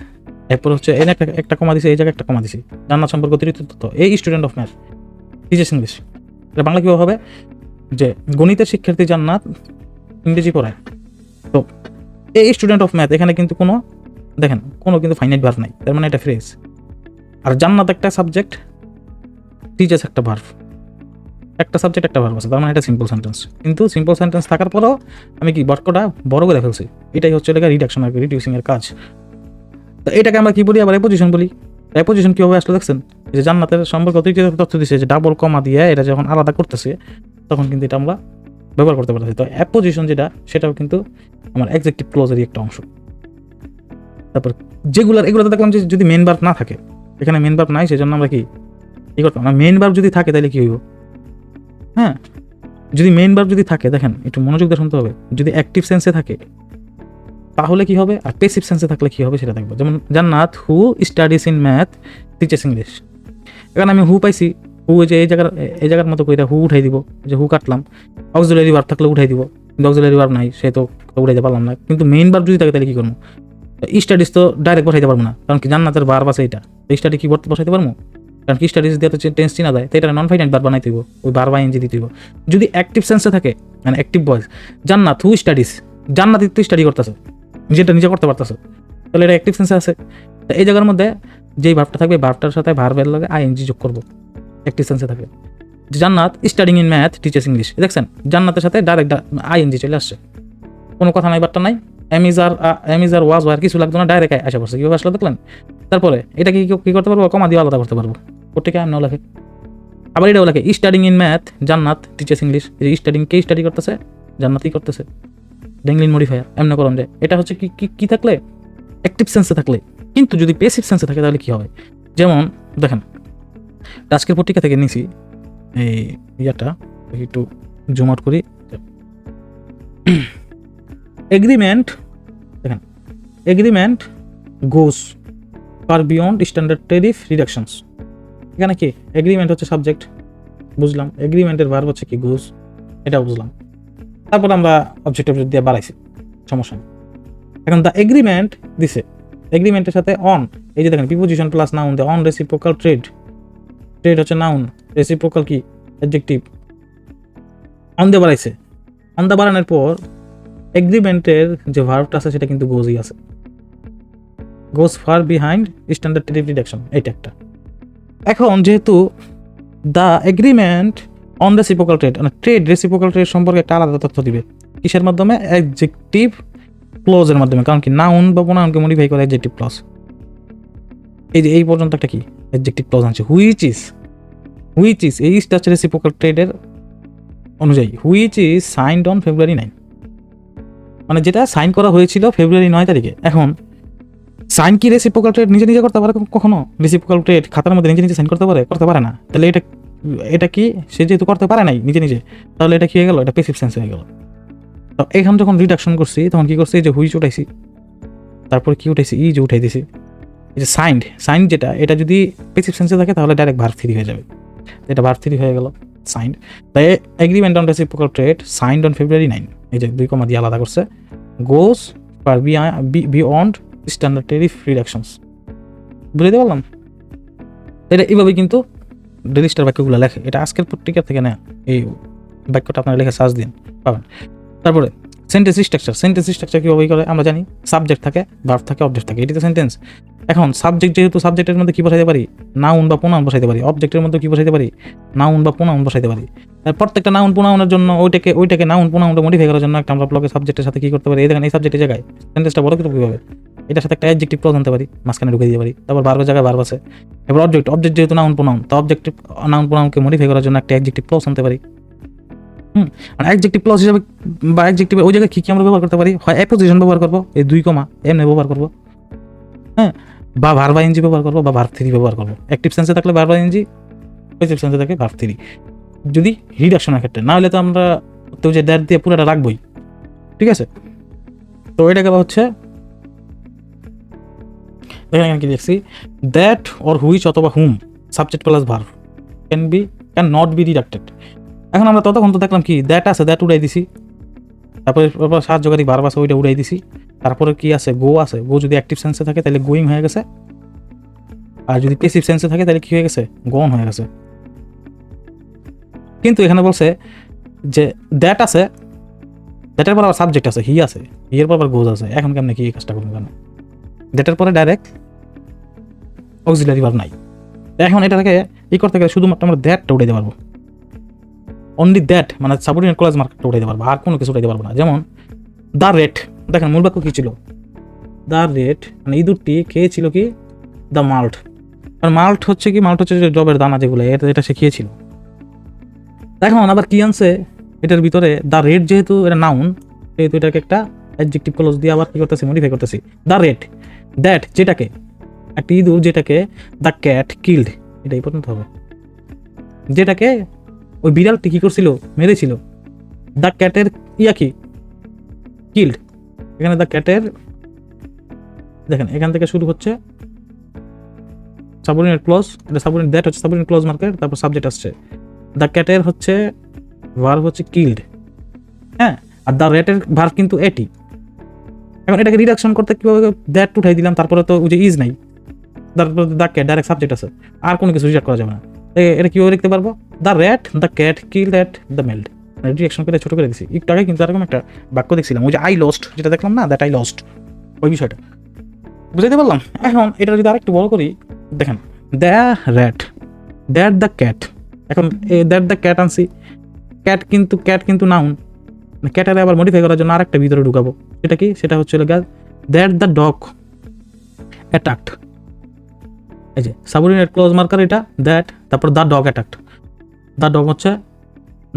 এরপর হচ্ছে এনে একটা কমা দিছে, এই জায়গায় একটা কমা দিছে, জান্নাত সম্পর্কে অতিরিক্ত তথ্য, এই student of math teachers English. এটা বাংলা কীভাবে হবে, যে গণিতের শিক্ষার্থী জান্নাত ইংরেজি পড়ায়। তো এই স্টুডেন্ট অফ ম্যাথ, এখানে কিন্তু কোনো কিন্তু ফাইনাইট ভার্ব নাই, তার মানে এটা ফ্রেজ। আর জান্নাত একটা সাবজেক্ট, টিচার্স একটা ভার্ব, একটা সাবজেক্ট একটা ভার্ব আছে, তার মানে এটা সিম্পল সেন্টেন্স। কিন্তু সিম্পল সেন্টেন্স থাকার পরেও আমি কি বাক্যটা বড় করে ফেলছি, এটাই হচ্ছে এটা রিডাকশন আর রিডিউসিং এর কাজ। তো এটাকে আমরা কি বলি, আবার অ্যাপোজিশন বলি। অ্যাপোজিশন কীভাবে আসলে দেখছেন, এই যে জান্নাতের সম্পর্কে অতিরিক্ত তথ্য দিচ্ছে, যে ডাবল কমা দিয়ে এটা যখন আলাদা করতেছে তখন কিন্তু এটা আমরা ব্যবহার করতে পারতেছি। তো অ্যাপোজিশন যেটা, সেটাও কিন্তু আমার অ্যাডজেক্টিভ ক্লজেরই একটা অংশ। তারপর এগুলোতে দেখলাম যে যদি মেন ভার্ব না থাকে, এখানে মেন ভার্ব নাই, সেজন্য আমরা কি করতাম না। মেন ভার্ব যদি থাকে তাহলে কি হইব, হ্যাঁ, যদি মেন ভার্ব যদি থাকে, দেখেন একটু মনোযোগ দিয়ে শুনতে হবে, যদি অ্যাক্টিভ সেন্সে থাকে তাহলে কি হবে, আর প্যাসিভ সেন্সে থাকলে কি হবে সেটা দেখবো। যেমন জান্নাত হু studies in math teachers English, এখানে আমি হু পাইছি, হু যে এই জায়গার মতো করে হু উঠাই দিব, যে হু কাটলাম। অক্সিলারি ভার্ব থাকলে উঠাই দিব, কিন্তু অক্সিলারি ভার্ব নাই, সে তো উঠাইতে পারলাম না। কিন্তু মেইন ভার্ব যদি থাকে তাহলে কি করবো, স্টাডিজ তো ডাইরেক্ট বসাইতে পারবো না, কারণ কি জান্নাতের ভার্ব আছে এটা, স্টাডি কি বসাইতে পারবো, কারণ কি স্টাডিজ দিয়ে তো টেন্স চিনা যায়, তো এটা নন ফাইনাইট ভার্ব বানাইতে হইব, ওই ভার্ব আইএনজি দিতে হইব। যদি অ্যাক্টিভ সেন্সে থাকে, মানে অ্যাক্টিভ ভয়েস, জান্নাত হু স্টাডিজ, জান্নাত তো স্টাডি করতেছে, যেটা নিজে করতে পারতেছে, তাহলে এটা অ্যাক্টিভ সেন্সে আছে। তো এই জায়গার মধ্যে যেই ভার্বটা থাকবে, ভার্বটার সাথে ভার্বের লগে আইএনজি যোগ করবো, অ্যাক্টিভ সেন্সে থাকে। জান্নাত studying in math teachers English, দেখছেন জান্নাতের সাথে ডাইরেক্ট আইএনজি চলে আসছে, কোনো কথা নাই, বার্তা নাই, এমিজার ওয়াজ ওয়ার কিছু লাগতো না, ডাইরেক্ট আসা পড়ছে। কীভাবে আসলে দেখলেন? তারপরে এটা কি করতে পারবো, কমা দিয়ে আলাদা করতে পারবো, প্রত্যেকে এমনও লেখে। আবার এটাও লেখে স্টাডিং ইন ম্যাথ জান্নাত টিচার্স ইংলিশ, এই স্টাডিং কে স্টাডি করতেছে, জান্নাতই করতেছে, ডেংলিন মডিফায়ার এমন করুন যায়। এটা হচ্ছে কি থাকলে, অ্যাক্টিভ সেন্সে থাকলে। কিন্তু যদি প্যাসিভ সেন্সে থাকে তাহলে কি হবে, যেমন দেখেন আজকের পত্রিকা থেকে নিছি এই ইয়াটা, একটু জুম আউট করি। এগ্রিমেন্ট, দেখেন agreement goes far beyond standard tariff reductions. এখানে কি এগ্রিমেন্ট হচ্ছে সাবজেক্ট, বুঝলাম, এগ্রিমেন্টের ভার্ব হচ্ছে কি গোস, এটা বুঝলাম। তারপর আমরা অবজেক্ট দিয়ে বাড়াইছি, সমস্যা নেই। এখন দ্য এগ্রিমেন্ট দিছে, এগ্রিমেন্টের সাথে অন, এই যে দেখেন প্রিপোজিশন প্লাস নাউন দে, অন রেসিপ্রোকাল ট্রেড, ট্রেড হচ্ছে নাউন, রেসিপ্রোকাল কি অ্যাডজেক্টিভ, অন দে বাড়াইছে। অন দা বাড়ানোর পর এগ্রিমেন্টের যে ভার্বটা আছে সেটা কিন্তু গোজই আছে, goes far behind standard tariff reduction, এইটা একটা। এখন যেহেতু the agreement on reciprocal trade, মানে ট্রেড রেসিপ্রোকাল ট্রেড সম্পর্কে একটা আলাদা তথ্য দিবে, কিসের মাধ্যমে, অ্যাডজেক্টিভ ক্লজের মাধ্যমে, কারণ কি নাউন বা প্রোনাউনকে মডিফাই করে অ্যাডজেক্টিভ ক্লজ। এই যে এই পর্যন্ত একটা কি অ্যাডজেক্টিভ ক্লজ আছে, হুইচ ইজ এই হচ্ছে রেসিপ্রোকাল ট্রেডের অনুযায়ী, which is signed on February 9, মানে যেটা সাইন করা হয়েছিল February 9 তারিখে। এখন সাইন কি রেসিপ্রোকাল ট্রেড নিজে নিজে করতে পারে কখনো? রেসিপ্রোকাল ট্রেড খাতার মধ্যে নিজে নিজে সাইন করতে পারে না। তাহলে এটা কি, সে যেহেতু করতে পারে নাই নিজে নিজে, তাহলে এটা কি হয়ে গেল, এটা প্যাসিভ সেন্স হয়ে গেল। তো এখানে যখন রিডাকশন করছি তখন কি করছি, যে হুইচ উঠাইছি, তারপর কি উঠাইছি, ই যে উঠাই দিছি। এই যে সাইন যেটা, এটা যদি প্যাসিভ সেন্সে থাকে তাহলে ডাইরেক্ট ভার্ব 3 হয়ে যাবে, এটা ভার্ব 3 হয়ে গেল, সাইন্ড। তাই agreement on reciprocal trade signed on February 9, এই যে 2 কমা দিয়ে আলাদা করছে, goes far beyond standard tariff reductions. বুঝতে পারলাম? এটা এইভাবেই কিন্তু রেজিস্টার বাক্যগুলো লেখে, এটা আজকের পত্রিকা থেকে না, এই বাক্যটা আপনারা লেখে সার্চ দিন পাবেন। তারপরে সেন্টেন্স স্ট্রাকচার কীভাবে করে আমরা জানি, সাবজেক্ট থাকে, ভার্ব থাকে, অবজেক্ট থাকে, এটি তো সেন্টেন্স। এখন সাবজেক্ট, যেহেতু সাবজেক্টের মধ্যে কি বসাইতে পারি, নাউন বা প্রোনাউন বসাইতে পারি, অবজেক্টের মধ্যে কি বসাইতে পারি, নাউন বা প্রোনাউন বসাইতে পারি। প্রত্যেকটা নাউন প্রোনাউনের জন্য ওইটাকে নাউন প্রোনাউনটা মডিফাই করার জন্য একটা আমরা ব্লকে সাবজেক্টের সাথে কি করতে পারি, এই দেখেন এই সাবজেক্টের জায়গায় সেন্টেন্সটা বড় কিন্তু কীভাবে, এটার সাথে একটা অ্যাডজেক্টিভ ক্লজ আনতে পারি, মাঝখানে ঢুকে দিতে পারি। তারপর ভার্বের জায়গায় ভার্ব আছে। এবার অবজেক্ট যেহেতু নাউন প্রোনাউন, তো অবজেক্টিভ নাউন প্রোনাউনকে মডিফাই করার জন্য একটা অ্যাডজেক্টিভ ক্লজ আনতে পারি। আর অ্যাডজেক্টিভ ক্লজ হিসাবে বা অ্যাডজেক্টিভ ওই জায়গায় কি আমরা ব্যবহার করতে পারি, হয় অ্যাপোজিশন ব্যবহার করবো, এই 2 কমা এমনি ব্যবহার করবো, হ্যাঁ, বা ভার্ব আইএনজি ব্যবহার করবো, বা ভার্ব 3 ব্যবহার করবো। অ্যাক্টিভ সেন্সে থাকলে ভার্ব আইএনজি, প্যাসিভ সেন্সে থাকলে ভার্ব 3, যদি রিডাকশনের ক্ষেত্রে। না হলে তো আমরা তো যে দ্যাট দিয়ে পুরোটা রাখবোই, ঠিক আছে। তো এটাকে হচ্ছে দেখেন এখানে কি দেখছি, দ্যাট অর হুইচ অথবা whom subject plus verb can not be deducted. এখন আমরা ততক্ষণ তো দেখলাম কি, দ্যাট আছে, দ্যাট উড়াই দিছি, তারপরে সাহায্যকারী ভার্ব আছে, ওইটা উড়াই দিছি। তারপরে কি আছে, গো আছে, গো যদি অ্যাক্টিভ সেন্সে থাকে তাহলে গোয়িং হয়ে গেছে, আর যদি প্যাসিভ সেন্সে থাকে তাহলে কি হয়ে গেছে, গন হয়ে গেছে। কিন্তু এখানে বলছে যে দ্যাট আছে, দ্যাটের পর আবার সাবজেক্ট আছে, হি আছে, হিয়ের পর আবার গোজ আছে। এখন কেমনে কি কাজটা করবো, কেন দ্যাটের পরে ডাইরেক্ট অক্সিলারি ভার্ব নাই। এখন এটাকে করতে গেলে শুধুমাত্র আমরা দ্যাটটা উঠাইতে পারবো, অনলি দ্যাট মানে সাবঅর্ডিনেট ক্লজ মার্কারটা উঠাইতে পারবো, আর কোনো কিছু উঠাইতে পারবো না। যেমন দ্য রেট, দেখেন মূল বাক্য কী ছিল, দ্য রেট মানে ইঁদুরটি খেয়েছিল কি দ্য মাল্ট, আর মাল্ট হচ্ছে কি, মাল্ট হচ্ছে যে জবের দানা যেগুলো, এটা সে খেয়েছিল। দেখুন আবার কি আনছে এটার ভিতরে, দ্য রেট যেহেতু এটা নাউন, সেহেতু এটাকে একটা অ্যাডজেক্টিভ ক্লজ দিয়ে আবার কি করতেছি, মডিফাই করতেছি। দ্য রেট দ্যাট যেটাকে, একটা ইঁদুর যেটাকে দ্য ক্যাট কিল্ড, এটাই পর্যন্ত হবে, যেটাকে ওই বিড়ালটি কি করছিল, মেরেছিল। দ্য ক্যাটের ইয়া কি কিল্ড, এখানে দ্য ক্যাটের দেখেন এখান থেকে শুরু হচ্ছে সাবঅর্ডিনেট ক্লজ, এটা সাবঅর্ডিনেট, দ্যাট হচ্ছে সাবঅর্ডিনেট ক্লজ মার্কার, তারপর সাবজেক্ট আসছে। দ্য ক্যাটের হচ্ছে ভার্ব হচ্ছে কিল্ড, হ্যাঁ, আর দ্য রেটের ভার্ব কিন্তু এটি। এখন এটাকে রিডাকশন করতে কীভাবে, দ্যাট উঠাই দিলাম, তারপরে তো ওই যে ইজ নাই, তারপরে দ্য ক্যাট ডাইরেক্ট সাবজেক্ট আছে, আর কোনো কিছু রিডাক্ট করা যাবে না। এটা কীভাবে লিখতে পারবো, the rat the cat killed at the mild, reduction করে ছোটো করে দিচ্ছি। একটু আগে কিন্তু এরকম একটা বাক্য দেখছিলাম, ওই যে আই লস্ট যেটা দেখলাম না, দ্যাট আই লস্ট, ওই বিষয়টা বুঝাইতে পারলাম। এখন এটা যদি আরেকটু বড় করি, দেখেন the rate that the cat, এখন দ্যাট দ্য ক্যাট আনছি, ক্যাট কিন্তু নাউন, ক্যাটারে আবার মডিফাই করার জন্য আরেকটা ভিতরে ঢুকাবো, সেটা কি, সেটা হচ্ছে দ্যাট দ্য ডগ অ্যাটাকড, এই যে সাবঅর্ডিনেট ক্লজ মার্কার এটা দ্যাট, তারপর the dog attacked, the dog হচ্ছে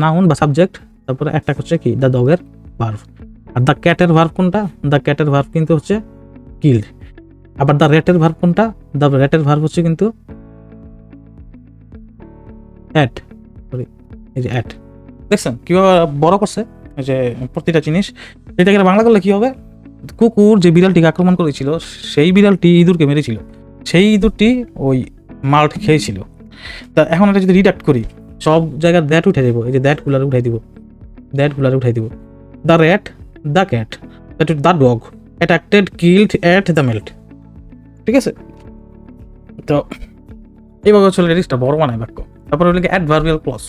নাউন বা সাবজেক্ট, তারপরে অ্যাটাক হচ্ছে কি দ্য ডগের ভার্ব, আর দ্য ক্যাটের ভার্ব কোনটা, দ্য ক্যাটের ভার্ব কিন্তু হচ্ছে কিল্ড। আবার দ্য রেটের ভার্ব কোনটা, দ্য রেটের ভার্ব হচ্ছে কিন্তু অ্যাট, সরি এই যে অ্যাট, দেখছেন কীভাবে বড় করছে এই যে প্রতিটা জিনিস। এটাকে বাংলা করলে কী হবে, কুকুর যে বিড়ালটিকে আক্রমণ করেছিল, সেই বিড়ালটি ইঁদুরকে মেরেছিল, সেই ইঁদুরটি ওই মাল্ট খেয়েছিল। তা এখন এটা যদি রিডাক্ট করি, সব জায়গার দ্যাট উঠে দেবো, এই যে দ্যাটগুলারে উঠাই দিব, দ্যাটগুলারে উঠাই দিব, the rat the cat the dog attacked killed at the malt, ঠিক আছে। তো এইভাবে হচ্ছে লিরিক্সটা বড় বানায় বাক্য। তারপরে হলো কি অ্যাডভার্বিয়াল ক্লজ,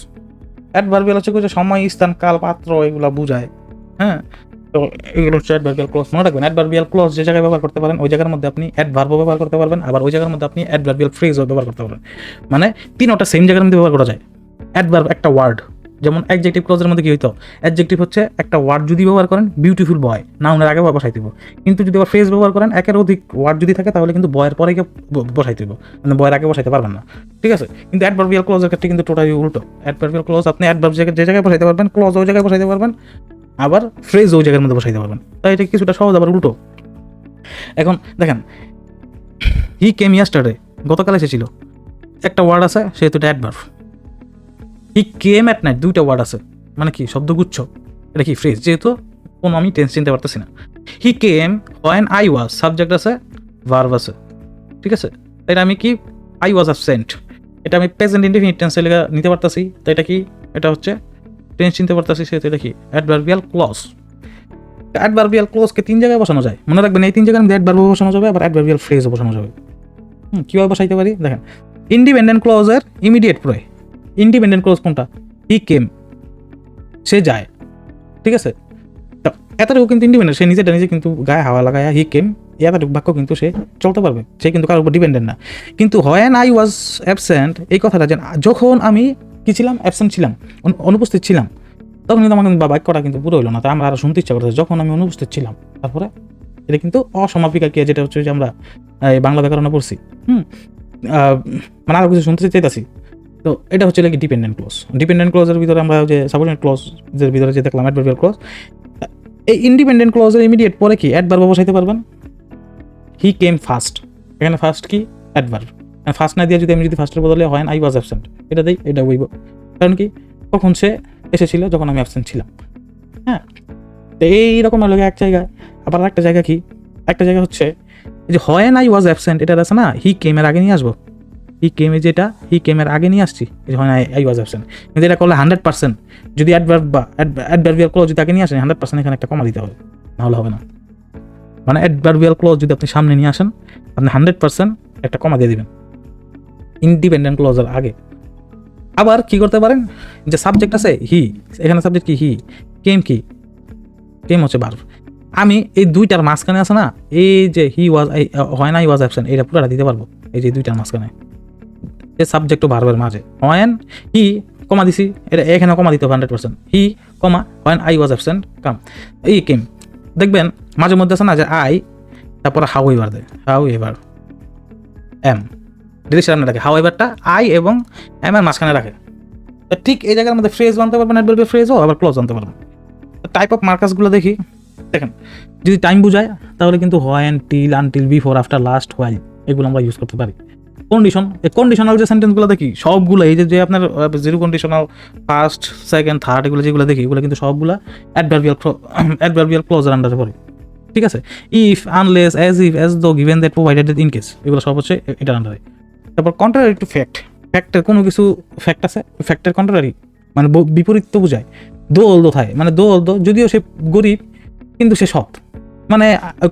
অ্যাডভার্বিয়াল হচ্ছে যে সময়, স্থান, কাল, পাত্র এগুলো বুঝায়, হ্যাঁ। তো এগুলো হচ্ছে অ্যাডভার্বিয়াল ক্লজ, মনে রাখবেন অ্যাডভার্বিয়াল ক্লজ যে জায়গায় ব্যবহার করতে পারেন, ওই জায়গার মধ্যে আপনি অ্যাডভার্বও ব্যবহার করতে পারবেন, আবার ওই জায়গার মধ্যে আপনি অ্যাডভার্বিয়াল ফ্রেজও ব্যবহার করতে পারবেন, মানে তিনটা সেম জায়গার মধ্যে ব্যবহার করা যায়। অ্যাডভার্ব একটা ওয়ার্ড, যেমন অ্যাডজেক্টিভ ক্লজের মধ্যে কি হইতো, অ্যাডজেক্টিভ হচ্ছে একটা ওয়ার্ড যদি ব্যবহার করেন, বিউটিফুল বয় নাউনের আগে বসাই দিব, কিন্তু যদি আবার ফ্রেজ ব্যবহার করেন, একের অধিক ওয়ার্ড যদি থাকে, তাহলে কিন্তু বয়ের পরে বসাই দিব, মানে বয়ের আগে বসাইতে পারবেন না, ঠিক আছে। কিন্তু অ্যাডভার্বিয়াল ক্লজের ক্ষেত্রে কিন্তু টোটালি উল্টো, অ্যাডভার্বিয়াল ক্লজ আপনি অ্যাডভার্ব যে জায়গায় বসাইতে পারবেন, ক্লজ ওই জায়গায় বসাইতে পারবেন, আবার ফ্রেজ ওই জায়গার মধ্যে বসাইতে পারবেন, তাই এটা কিছুটা সহজ আবার উল্টো। এখন দেখেন হি কেম ইয়াস্টারডে, গতকাল এসেছিল, একটা ওয়ার্ড আছে, সেহেতু এটা adverb. He came at night, দুইটা ওয়ার্ড আছে, মানে কি শব্দগুচ্ছ, এটা কি ফ্রেজ, যেহেতু কোনো আমি টেন্স চিনতে পারতেছি না। হি কেম হোয়েন আই ওয়াজ, সাবজেক্ট আছে, ভার্ব আছে, ঠিক আছে। এটা আমি কি আই ওয়াজ অ্যাবসেন্ট, এটা আমি প্রেজেন্ট ইনডিফিনিট টেন্সে লেখা নিতে পারতেছি, তো এটা কি, এটা হচ্ছে টেন্স চিনতে পারতেছি, সেহেতু এটা কি অ্যাডভার্বিয়াল ক্লজ। অ্যাডভার্বিয়াল ক্লজকে তিন জায়গায় বসানো যায়, মনে রাখবেন এই তিন জায়গায় অ্যাডভার্ব বসানো যাবে, আবার অ্যাডভার্বিয়াল ফ্রেজও বসানো যাবে। কীভাবে বসাইতে পারি দেখেন, ইন্ডিপেন্ডেন্ট ক্লজের ইমিডিয়েট প্রয়, ইন্ডিপেন্ডেন্ট ক্লজ কোনটা, হি কেম, সে যায়, ঠিক আছে। এতটুকু কিন্তু ইন্ডিপেন্ডেন্ট, সে নিজেটা নিজে কিন্তু গায়ে হাওয়া লাগায় হি কেম, এতটুকু বাক্য কিন্তু সে চলতে পারবে, সে কিন্তু কারোর উপর ডিপেন্ডেন্ট না। কিন্তু হোয়েন আই ওয়াজ অ্যাবসেন্ট, এই কথাটা যে যখন আমি কি ছিলাম, অ্যাবসেন্ট ছিলাম, অনুপস্থিত ছিলাম, তখন কিন্তু আমার কিন্তু বাক্যটা কিন্তু পুরো হইলো না, তাই আমরা আরও শুনতে ইচ্ছা করতেছি, যখন আমি অনুপস্থিত ছিলাম, তারপরে এটা কিন্তু অসমাপিকা ক্রিয়া, যেটা হচ্ছে যে আমরা এই বাংলা ব্যাকরণে পড়ছি, মানে আরও কিছু শুনতে চাইতেছি। তো এটা হচ্ছে কি ডিপেন্ডেন্ট ক্লজ। ডিপেন্ডেন্ট ক্লজের ভিতরে আমরা যে সাবঅর্ডিনেট ক্লজের ভিতরে যে দেখলাম অ্যাডভার্বিয়াল ক্লজ, এই ইন্ডিপেন্ডেন্ট ক্লজের ইমিডিয়েট পরে কি অ্যাডভার্ব বসাইতে পারবেন, হি কেম ফার্স্ট, এখানে ফার্স্ট কি অ্যাডভার্ব, ফার্স্ট না দিয়ে যদি আমি যদি ফার্স্টের বদলে হয় আই ওয়াজ অ্যাবসেন্ট, এটা দেই, এটা বইব, কারণ কি কখন সে এসেছিল, যখন আমি অ্যাবসেন্ট ছিলাম, হ্যাঁ। তো এইরকম লাগে এক জায়গায়। আবার একটা জায়গা কি, একটা জায়গা হচ্ছে যে হোয়েন আই ওয়াজ অ্যাবসেন্ট, এটা আছে না, হি কেমের আগে নিয়ে আসবো, হি কেমে যেটা হি কেমের আগে নিয়ে আসছি, হোয়েন আই ওয়াজ অ্যাবসেন্ট, কিন্তু এটা করলে 100%, যদি অ্যাডভার্ব বা অ্যাডভার্বিয়াল ক্লজ যদি আগে নিয়ে আসেন 100% এখানে একটা কমা দিতে হবে, নাহলে হবে না। মানে অ্যাডভার্বিয়াল ক্লজ যদি আপনি সামনে নিয়ে আসেন, আপনি 100% একটা কমা দিয়ে দিবেন ইন্ডিপেন্ডেন্ট ক্লজের আগে। আবার কি করতে পারেন, যে সাবজেক্ট আছে হি, এখানে সাবজেক্ট কি হি, কেম কি, কেম হচ্ছে ভার্ব, আমি এই দুইটার মাঝখানে আছে না, এই যে হি was when I was absent, এটা পুরোটা দিতে পারবো, এই যে দুইটার মাঝখানে, এই সাবজেক্ট ও ভার্বের মাঝে, হোয়েন হি কমা দিছি, এটা এখানে কমা দিতে হবে 100%। হি কমা হোয়েন আই ওয়াজ অ্যাবসেন্ট কাম, এই কেম। দেখবেন মাঝে মধ্যে আছে না যে আই তারপরে হাউ এভার দেয়, হাউ এভার এম ডিরেকশন সামনে রাখে, হাউ এভারটা আই এবং এম এর মাঝখানে রাখে। তো ঠিক এই জায়গার মধ্যে ফ্রেজ বানতে পারবেন, অ্যাডভার্বিয়াল ফ্রেজও আবার ক্লজ আনতে পারবেন। টাইপ অফ মার্কাসগুলো দেখি, দেখেন যদি টাইম বুঝায় তাহলে কিন্তু when, till, until, before, after, last, while এগুলো আমরা ইউজ করতে পারি। কন্ডিশন, এই কন্ডিশনাল যে সেন্টেন্সগুলো দেখি সবগুলো এই যে আপনার zero conditional, first, second, third এগুলো যেগুলো দেখি এগুলো কিন্তু সবগুলো অ্যাডভার্বিয়াল ক্লজের আন্ডারে পড়ে। ঠিক আছে, if, unless, as if, as though, given that, provided, in case এগুলো সব হচ্ছে এটার আন্ডারে। তারপর কন্ট্রারি টু ফ্যাক্ট, ফ্যাক্টের কোনো কিছু ফ্যাক্ট আছে, ফ্যাক্টের কন্ট্রারি মানে বিপরীত তো বোঝায়। দো অলদো থাকে মানে দো অলদো, যদিও সে গরিব কিন্তু সে সৎ, মানে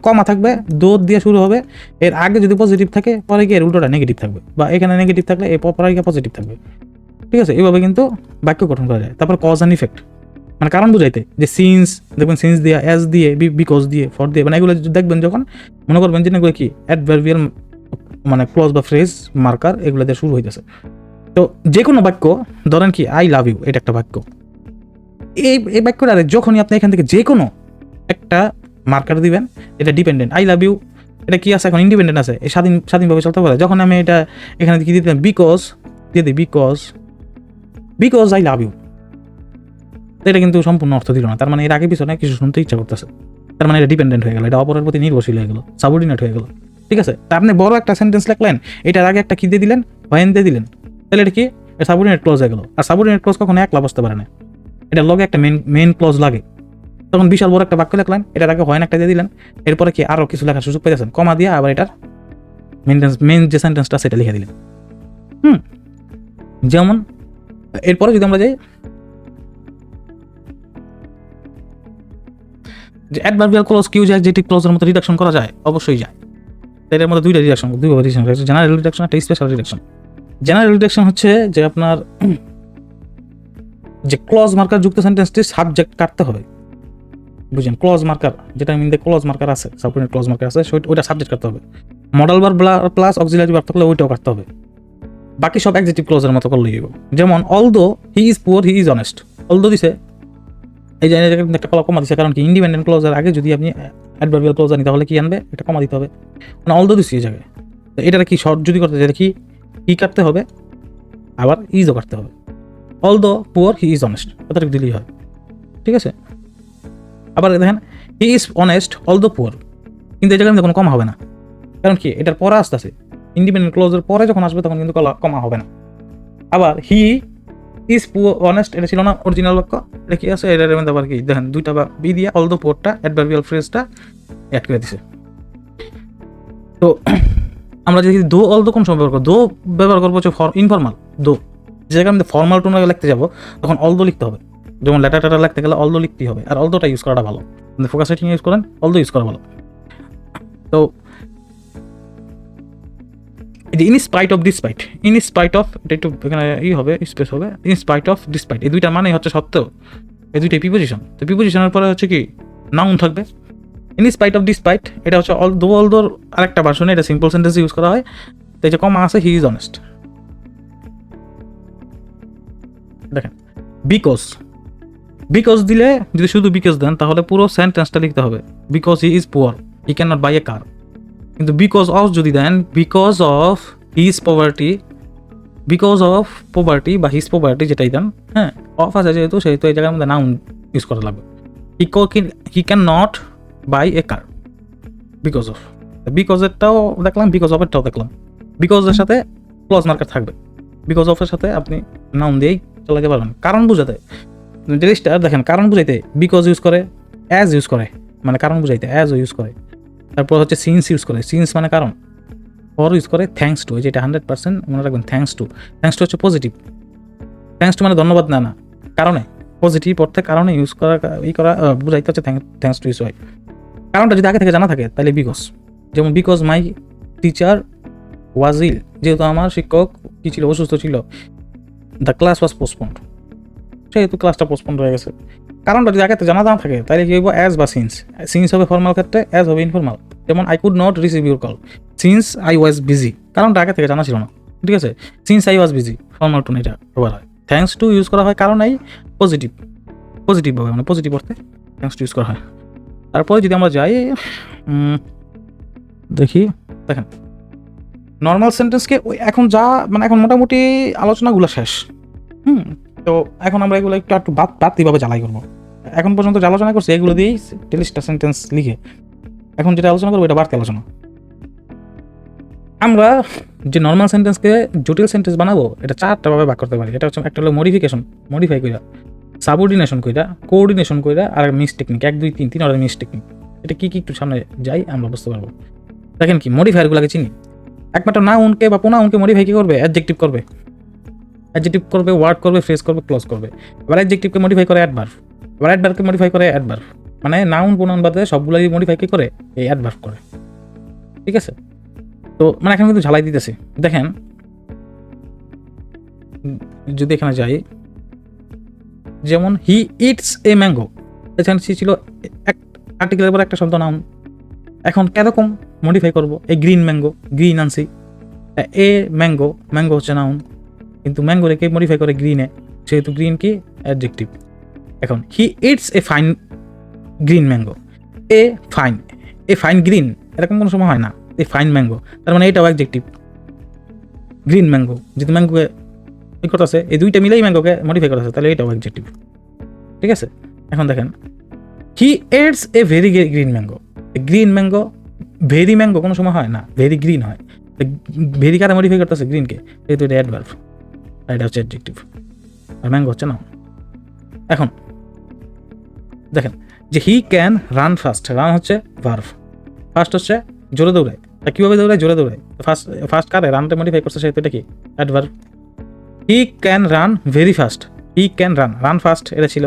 কমা থাকবে, দো দিয়ে শুরু হবে, এর আগে যদি পজিটিভ থাকে পরে গিয়ে এর উল্টোটা নেগেটিভ থাকবে, বা এখানে নেগেটিভ থাকলে এর পরে গিয়ে পজিটিভ থাকবে। ঠিক আছে, এইভাবে কিন্তু বাক্য গঠন করা যায়। তারপর কজ অ্যান্ড ইফেক্ট মানে কারণ বুঝাইতে, যে সিন্স দেখবেন, সিন্স দিয়ে, অ্যাজ দিয়ে, বিকজ দিয়ে, ফর দিয়ে, মানে এগুলো দেখবেন যখন মনে করবেন যে এগুলো কি অ্যাডভার্বিয়াল মানে ক্লজ বা ফ্রেজ মার্কার এগুলো দিয়ে শুরু হইতেছে। তো যে কোনো বাক্য ধরেন কি আই লাভ ইউ, এটা একটা বাক্য। এই বাক্যটা যখনই আপনি এখান থেকে যে কোনো একটা মার্কার দিবেন, এটা ডিপেন্ডেন্ট, আই লাভ ইউ এটা কি আছে এখন ইন্ডিপেন্ডেন্ট আছে, এই স্বাধীনভাবে চলতে পারে। যখন আমি এটা এখানে কি দিতাম, বিকজ দিয়ে দিই, বিকজ আই লাভ ইউ, এটা কিন্তু সম্পূর্ণ অর্থ দিল না। তার মানে এর আগে পিছনে কিছু শুনতে ইচ্ছা করতেছে, তার মানে এটা ডিপেন্ডেন্ট হয়ে গেল, এটা অপরের প্রতি নির্ভরশীল হয়ে গেল, সাবঅর্ডিনেট হয়ে গেল। ঠিক আছে, তা আপনি বড় একটা সেন্টেন্স লিখলেন, এটার আগে একটা কি দিয়ে দিলেন, হোয়েন দিয়ে দিলেন, তাহলে এটা কি সাবঅর্ডিনেট ক্লজ হয়ে গেল। আর সাবঅর্ডিনেট ক্লজ কখনো একলা বসতে পারে না, এটার লগে একটা মেন ক্লজ লাগে। তখন বিশাল বড় একটা বাক্য লিখলেন, এটার আগে হোয়েন একটা দিয়ে দিলেন, এরপরে কি আরো কিছু লেখার সুযোগ পেয়েছেন, কমা দিয়ে আবার এটার মেন যে সেন্টেন্সটা সেটা লিখে দিলেন। যেমন এরপরে যদি আমরা যাই যে অ্যাডভার্বিয়াল ক্লজ কি অ্যাডজেক্টিভ ক্লজের মতো রিডাকশন করা যায়, অবশ্যই যায়। এর মধ্যে দুইভাবে রিডাকশন, জেনারেল রিডাকশন একটা স্পেশাল রিডাকশন। জেনারেল রিডাকশন হচ্ছে যে আপনার যে ক্লজ মার্কার যুক্ত সেন্টেন্সটি সাবজেক্ট কাটতে হবে, বুঝলেন? ক্লজ মার্কার যেটা মিনতে ক্লজ মার্কার আছে, সাবঅর্ডিনেট ক্লজ মার্কার আছে, ওইটা সাবজেক্ট কাটতে হবে। Modal verb plus auxiliary verb থাকলে ওইটাও কাটতে হবে। বাকি সব অ্যাডজেক্টিভ ক্লজের মতো করলেই হবে। যেমন although he is poor he is honest, although দিছে, এই যে একটা কমা দিছে, কারণ কি ইন্ডিপেন্ডেন্ট ক্লজের আগে যদি আপনি অ্যাডভার্বিয়াল ক্লজ আনি তাহলে কি আনবে, এটা কমা দিতে হবে। মানে অলদো দিছি এই জায়গায়, এটা কি শর্ট যদি করতে চাই কি কাটতে হবে, আবার ইজও কাটতে হবে। Although poor he is honest কথাটা দিলেই হয়। ঠিক আছে, আবার দেখেন he is honest although poor, কিন্তু এই জায়গায় কোনো কমা হবে না, কারণ কি এটার পরে আসতে আছে, ইন্ডিপেন্ডেন্ট ক্লোজের পরে যখন আসবে তখন কিন্তু কমা হবে না। আবার হি ইজ অনেস্ট এটা ছিল না অরিজিনাল বাক্য, এটা কি আছে এটার মধ্যে আবার কি দেখেন দুইটা বা বি দিয়ে অলদো পুয়ারটা অ্যাডভার্বিয়াল ফ্রেজটা অ্যাড করে দিছে। তো আমরা যদি দো অলদো কোন সময় ব্যবহার করবো, দো ব্যবহার করবো হচ্ছে ইনফর্মাল দো, যে জায়গায় আমি ফর্মাল টোন লিখতে যাবো তখন অলদো লিখতে হবে। যেমন লেটার টেটার লিখতে গেলে অলদো লিখতেই হবে, আর অলদোটা ইউজ করাটা ভালো। ফোকাস রাইটিং ইউজ করেন, অলদো ইউজ করা ভালো। তো in spite of despite, in spite of এটা একটু এখানে হবে স্পেস হবে, ইন স্পাইট অফ ডিসপাইট এই দুইটা মানে হচ্ছে সত্ত্বেও, এই দুইটাই প্রিপোজিশন। তো প্রিপোজিশনের পরে হচ্ছে কি নাউন থাকবে। ইন স্পাইট অফ ডিসপাইট এটা হচ্ছে অলদোর আরেকটা ভার্সনে, এটা সিম্পল সেন্টেন্স ইউজ করা হয়। তো এই যে কমা আছে হি ইজ অনেস্ট, দেখেন বিকজ দিলে যদি শুধু বিকজ দেন তাহলে পুরো সেন্টেন্সটা লিখতে হবে, because he is poor he can not buy a car. কিন্তু বিকজ অফ যদি দেন, বিকজ অফ হিজ পভার্টি বা হিজ পভার্টি যেটাই দেন, হ্যাঁ অফ আছে যেহেতু সেহেতু এই জায়গার মধ্যে নাউন ইউজ করা লাগবে। He can not buy a car because of, বিকজেরটাও দেখলাম বিকজ অফেরটাও দেখলাম, বিকজের সাথে ক্লজ মার্কার থাকবে, বিকজ অফের সাথে আপনি নাউন দিয়েই চালাতে পারবেন। কারণ বুঝাতে জিনিসটা দেখেন, কারণ বুঝাইতে বিকজ ইউজ করে, অ্যাজ ইউজ করে মানে কারণ বুঝাইতে অ্যাজও ইউজ করে, তারপর হচ্ছে সিন্স ইউজ করে, সিন্স মানে কারণ, ফর ইউজ করে, থ্যাঙ্কস টু যেটা 100% মনে রাখবেন, থ্যাঙ্কস টু হচ্ছে পজিটিভ, থ্যাঙ্কস টু মানে ধন্যবাদ না কারণে, পজিটিভ অর্থে কারণে ইউজ করা বুঝাইতে হচ্ছে থ্যাঙ্কস টু ইউজ হয়। কারণটা যদি আগে থেকে জানা থাকে তাহলে বিকজ, যেমন বিকজ মাই টিচার ওয়াজ ইল, যেহেতু আমার শিক্ষক কি ছিল, অসুস্থ ছিল, দ্য ক্লাস ওয়াজ পোস্টপন্ড, সেহেতু ক্লাসটা পোস্টপন্ড হয়ে গেছে। কারণটা যদি আগে জানা থাকে তাহলে কি হইব, অ্যাজ বা সিন্স হবে ফর্মাল ক্ষেত্রে, অ্যাজ হবে ইনফর্মাল। যেমন I could not receive your call, since I was busy, কারণটা আগে থেকে জানা ছিল না, ঠিক আছে। Since I was busy formal tone এটা ব্যবহার হয়। থ্যাঙ্কস টু ইউজ করা হয় কারণ এই পজিটিভভাবে মানে পজিটিভ অর্থে থ্যাঙ্কস টু ইউজ করা হয়। তারপরে যদি আমরা যাই দেখেন নর্মাল সেন্টেন্সকে এখন এখন মোটামুটি আলোচনাগুলো শেষ। তো এখন আমরা এগুলো একটু বাড়তিভাবে জ্বালাই করবো। এখন পর্যন্ত যে আলোচনা করছি এগুলো দিয়েই 40টা সেন্টেন্স লিখে এখন যেটা আলোচনা করবো এটা বাড়তি আলোচনা। আমরা যে নর্মাল সেন্টেন্সকে জটিল সেন্টেন্স বানাবো এটা 4টা ভাবে ভাগ করতে পারি। এটা হচ্ছে একটা হলো মডিফাই কইরা, সাবঅর্ডিনেশন কইরা, কোঅর্ডিনেশন কইরা, আর mix technique 1 2 3 order mix technique. এটা কি একটু সামনে যাই আমরা বুঝতে পারবো। দেখেন কি মডিফায়ারগুলোকে চিনি। একমাত্র নাউনকে বা প্রোনাউনকে মডিফাই কি করবে? অ্যাডজেক্টিভ করবে, ওয়ার্ড করবে, ফ্রেজ করবে, ক্লজ করবে। এবার অ্যাডজেক্টিভকে মডিফাই করে অ্যাডভার্ব, এবার অ্যাডভার্বকে মডিফাই করে অ্যাডভার্ব। মানে নাউন প্রোনাউন বাদে সবগুলোই মডিফাই কি করে? এই অ্যাডভার্ব করে। ঠিক আছে? তো মানে এখন কিন্তু ঝালাই দিতেছি। দেখেন যদি এখানে যাই, যেমন হি ইটস এ ম্যাঙ্গো, এখানে ছিল আর্টিকেলের পর একটা শব্দ নাউন। এখন কিরকম মডিফাই করবো? এই গ্রিন ম্যাঙ্গো, গ্রিন আনছি, এ ম্যাঙ্গো হচ্ছে নাউন, কিন্তু ম্যাঙ্গো রেখে মডিফাই করে গ্রিনে, সেহেতু গ্রিন কি? অ্যাডজেক্টিভ। এখন he it's a fine green mango, A fine green এরকম কোনো সময় হয় না। এ ফাইন ম্যাঙ্গো, তার মানে এটাও অ্যাডজেক্টিভ। গ্রিন ম্যাঙ্গো যেহেতু ম্যাঙ্গোকে কি করতেছে, এই দুইটা মিলেই ম্যাঙ্গোকে মডিফাই করতেছে, তাহলে এটাও অ্যাডজেক্টিভ। ঠিক আছে? এখন দেখেন he eats a very green mango, green mango very mango কোনো সময় হয় না, ভেরি গ্রিন হয়। ভেরি কারে মডিফাই করতেছে? গ্রিনকে, যেহেতু এটা অ্যাডভার্ব, এটা হচ্ছে অ্যাডজেক্টিভ, আর ম্যাঙ্গো হচ্ছে না। এখন দেখেন যে he can run fast, run হচ্ছে ভার্ব, ফাস্ট হচ্ছে জোরে দৌড়ায়। তা কীভাবে দৌড়ায়? জোরে দৌড়ায়। ফাস্ট কারে? রানটা মডিফাই করছে, সেহেতু এটা কি? Adverb. He can run very fast, he can run fast এটা ছিল,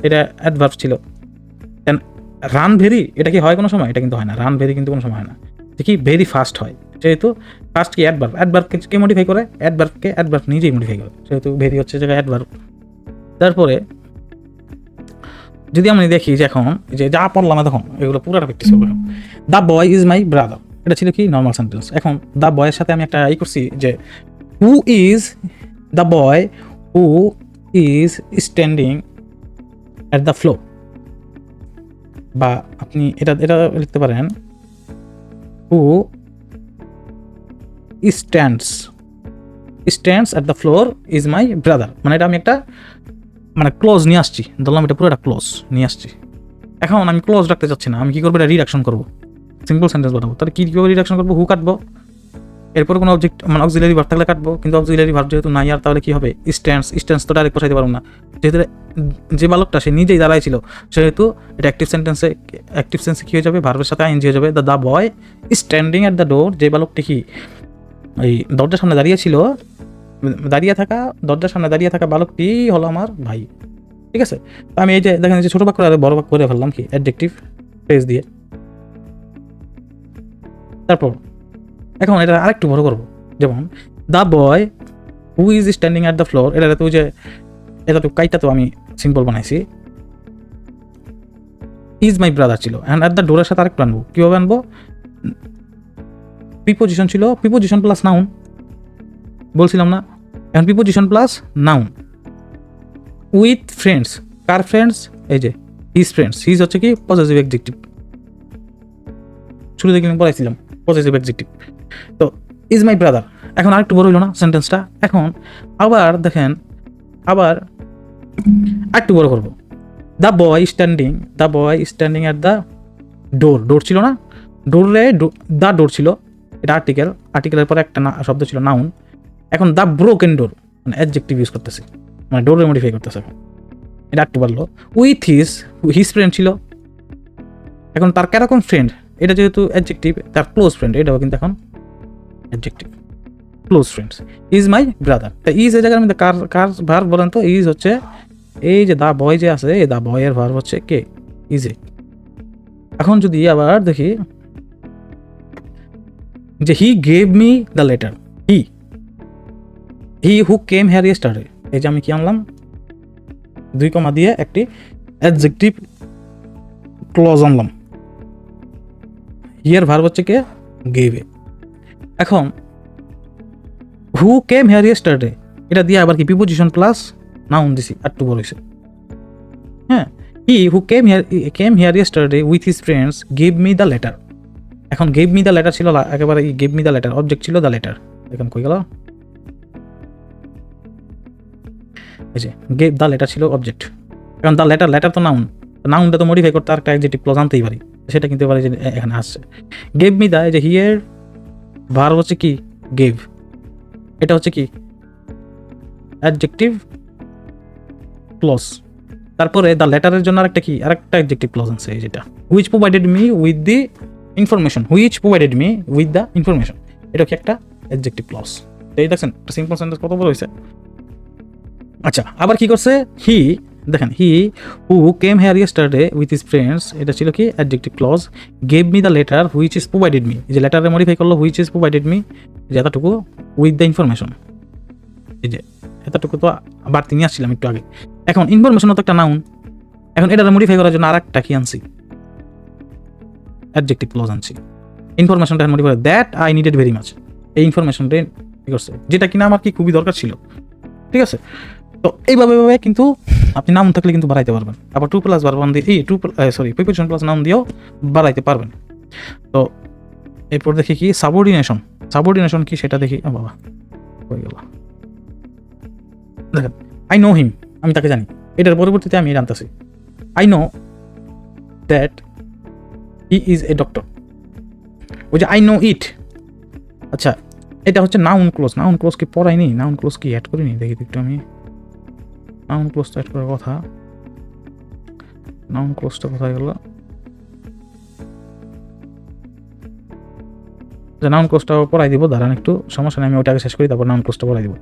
এটা অ্যাডভার্ব ছিল। রান ভেরি এটা কি হয় কোনো সময়? এটা কিন্তু হয় না। রান ভেরি কিন্তু কোনো সময় হয় না, কি ভেরি ফাস্ট হয়, যেহেতু ফাস্ট কি? অ্যাডভার্ব। অ্যাডভার্বকে কে মডিফাই করে? অ্যাডভার্ব নিজেই মডিফাই করে, সেহেতু ভেরি হচ্ছে জায়গায় অ্যাডভার্ব। তারপরে যদি আমি দেখি যে এখন যে যা পড়লাম তখন এগুলো পুরোটা প্র্যাকটিস করবো। The boy is my brother, এটা ছিল কি? Normal sentence. এখন দ্য বয়ের সাথে আমি একটা করছি যে who is the boy who is standing at the floor, বা আপনি এটা লিখতে পারেন who stands at the floor is my brother. মানে এটা আমি একটা ক্লোজ নিয়ে আসছি, ধরলাম এটা পুরো একটা ক্লোজ নিয়ে আসছি। এখন আমি ক্লোজ রাখতে চাচ্ছি না, আমি কি করবো? এটা রিডাকশন করবো, সিম্পল সেন্টেন্স বানাবো। তাহলে কীভাবে রিডাকশন করবো? হু কাটবো, এরপর কোনো অক্সিলারি ভার্ব থাকলে কাটবো, কিন্তু অক্সিলারি ভার্ব যেহেতু নাই আর, তাহলে কি হবে? স্ট্যান্ডস তো ডাইরেক্ট বসাইতে পারবো না, যেহেতু যে বালকটা সে নিজেই দাঁড়াই ছিল, সেহেতু এটা অ্যাক্টিভ সেন্সে কী হয়ে যাবে? ভার্বের সাথে আইএনজি হয়ে যাবে। The boy standing at the door, যে বালকটি কি এই দরজার সামনে দরজার সামনে দাঁড়িয়ে থাকা বালকটি হলো আমার ভাই। ঠিক আছে? তো আমি এই যে দেখেন যে ছোটো বাক্য আর বড় বাক্য করে ফেললাম কি? অ্যাডজেক্টিভ ফ্রেজ দিয়ে। তারপর এখন এটা আরেকটু বড় করবো, যেমন the boy who is standing at the floor, এটা তো যে এটা তো কাইটা তো আমি সিম্পল বানাইছি, ইজ মাই ব্রাদার ছিল। অ্যান্ড অ্যাট দ্য ডোরের সাথে আরেকটু আনবো। কীভাবে আনবো? প্রিপোজিশন ছিল, প্রিপোজিশন প্লাস নাউন বলছিলাম না? এখন preposition plus noun. With friends, car friends? এই যে হিজ ফ্রেন্ডস, হিজ হচ্ছে কি? পজেসিভ অ্যাডজেক্টিভ, শুরুতে কিন্তু পড়াইছিলাম পজেসিভ অ্যাডজেক্টিভ। তো ইজ মাই ব্রাদার, এখন আরেকটু বড় হইল না সেন্টেন্সটা? এখন আবার দেখেন, আবার আরেকটু বড় করবো। The boy standing at the door ছিল না? দ্য ডোর ছিল, এটা আর্টিকেলের পরে একটা শব্দ ছিল নাউন। এখন দ্য ব্রোকেন ডোর, মানে অ্যাডজেক্টিভ ইউজ করতেছি, মানে ডোরে মডিফাই করতেছে। এখন এটা একটু বাড়লো। উইথ হিজ ফ্রেন্ড ছিল, এখন তার কিরকম ফ্রেন্ড? এটা যেহেতু অ্যাডজেক্টিভ, তার ক্লোজ ফ্রেন্ড, এটাও কিন্তু এখন adjective, close friends. Is my brother, তা ইজ এই জায়গার মধ্যে কার ভার্ব বলেন তো? ইজ হচ্ছে এই যে দা বয় যে আছে, এই দা বয়ের ভার্ব হচ্ছে কে? Is a. এখন যদি আবার দেখি যে he gave me the letter, he who came here yesterday, এই যে আমি কি আনলাম? 2 কমা দিয়ে একটি অ্যাডজেক্টিভ ক্লজ আনলাম। হিয়ার ভার্ব হচ্ছে কে? Gave a. এখন হু কেম হেয়ার ইয়েস্টারডে, এটা দিয়ে আবার কি? প্রিপোজিশন প্লাস নাউন দিছি আর টু বড় হয়েছে। হ্যাঁ, he who came here yesterday with his friends give me the letter. এখন গিভ মি দ্য লেটার ছিল একেবারে, give me the letter object ছিল দ্য লেটার। এখন কই গেল, এই যে গিভ দ্য লেটার ছিল অবজেক্ট। কারণ দ্য লেটার, লেটার তো নাউন, নাউনটা তো মডিফাই করতে আর একটা অ্যাডজেক্টিভ ক্লজ আনতেই পারি, সেটা কিন্তু এবারে যে এখানে আসছে। গিভ মি দ্য, এই যে হিয়ার ভার্ব হচ্ছে কি গিভ, এটা হচ্ছে কি অ্যাডজেক্টিভ ক্লজ। তারপরে দ্য লেটারের জন্য আরেকটা কি, আরেকটা অ্যাডজেক্টিভ ক্লজ আছে, এই যেটা which provided me with the information, which provided me with the information, এটা কি একটা অ্যাডজেক্টিভ ক্লজ। এই দেখছেন একটা সিম্পল সেন্টেন্স কত বড় হয়েছে। আচ্ছা, আবার কি করছে, হি দেখেন, he who came here yesterday with his friends, এটা ছিল কি adjective clause. Gave me the letter which is provided me, এই যে লেটারে মডিফাই করলো হুইচ ইজ প্রোভাইডেড মি, যে এতটুকু উইথ দ্য ইনফরমেশন, এই যে এতটুকু তো বাড়তি নিয়ে আসছিলাম একটু আগে। এখন ইনফরমেশনও তো একটা নাউন, এখন এটারে মডিফাই করার জন্য আরেকটা কি আনছি, অ্যাডজেক্টিভ ক্লজ আনছি। ইনফরমেশনটা modify that I needed very much, এই ইনফরমেশনটা কি করছে, যেটা কিনা আমার কি খুবই দরকার ছিল। ঠিক আছে, তো এইভাবে কিন্তু আপনি নাউন থাকলে কিন্তু বাড়াইতে পারবেন। আবার টু প্লাস ভার্ব দিয়ে প্রিপোজিশন প্লাস নাউন দিয়েও বাড়াইতে পারবেন। তো এরপর দেখি কি সাবঅর্ডিনেশন। সাবঅর্ডিনেশন কি সেটা দেখি। বাবা হয়ে গেল, দেখেন আই নো হিম, আমি তাকে জানি। এটার পরবর্তীতে আমি জানতেছি I know that he is a doctor, ওই যে আই নো ইট। আচ্ছা, এটা হচ্ছে নাউন ক্লোজ। নাউন ক্লোজ কি পড়াইনি, নাউন ক্লোজ কি অ্যাড করিনি, দেখি একটু আমি। নাউন ক্লোজটা অ্যাড করার কথা, নাউন ক্লোজটা কোথায় গেল? নাউন ক্লোজটা পড়াই দিব, দাঁড়ান একটু, সমস্যা নেই, আমি ওটাকে শেষ করি তারপর নাউন ক্লোজটা পড়াই দিব।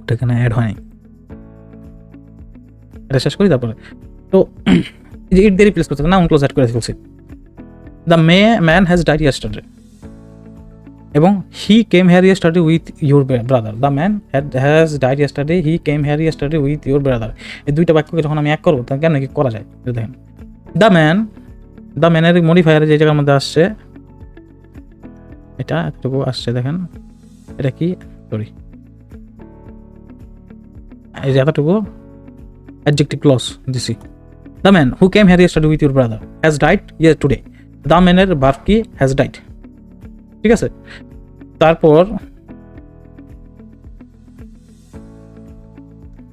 ওটা এখানে অ্যাড হয়নি, এটা শেষ করি তারপরে। তো যে ইট দিয়ে রিপ্লেস করতে নাউন ক্লোজ অ্যাড করে ফেলছি। The man has died yesterday এবং he came here yesterday with your brother. The man has died yesterday, he came here yesterday with your brother. এই দুইটা বাক্যকে যখন আমি এক করবো তখন কেন কি করা যায় দেখেন। দ্য ম্যানের মডিফায়ার যে জায়গার মধ্যে আসছে, এটা একটুকু আসছে দেখেন, এটা কি সরি, এই যে এতটুকু অ্যাডজেক্টিভ ক্লজ দিছি। The man who came here yesterday with your brother has died today. The ম্যানের ভার্ব কি হ্যাজ ডাইড। ঠিক আছে, তারপর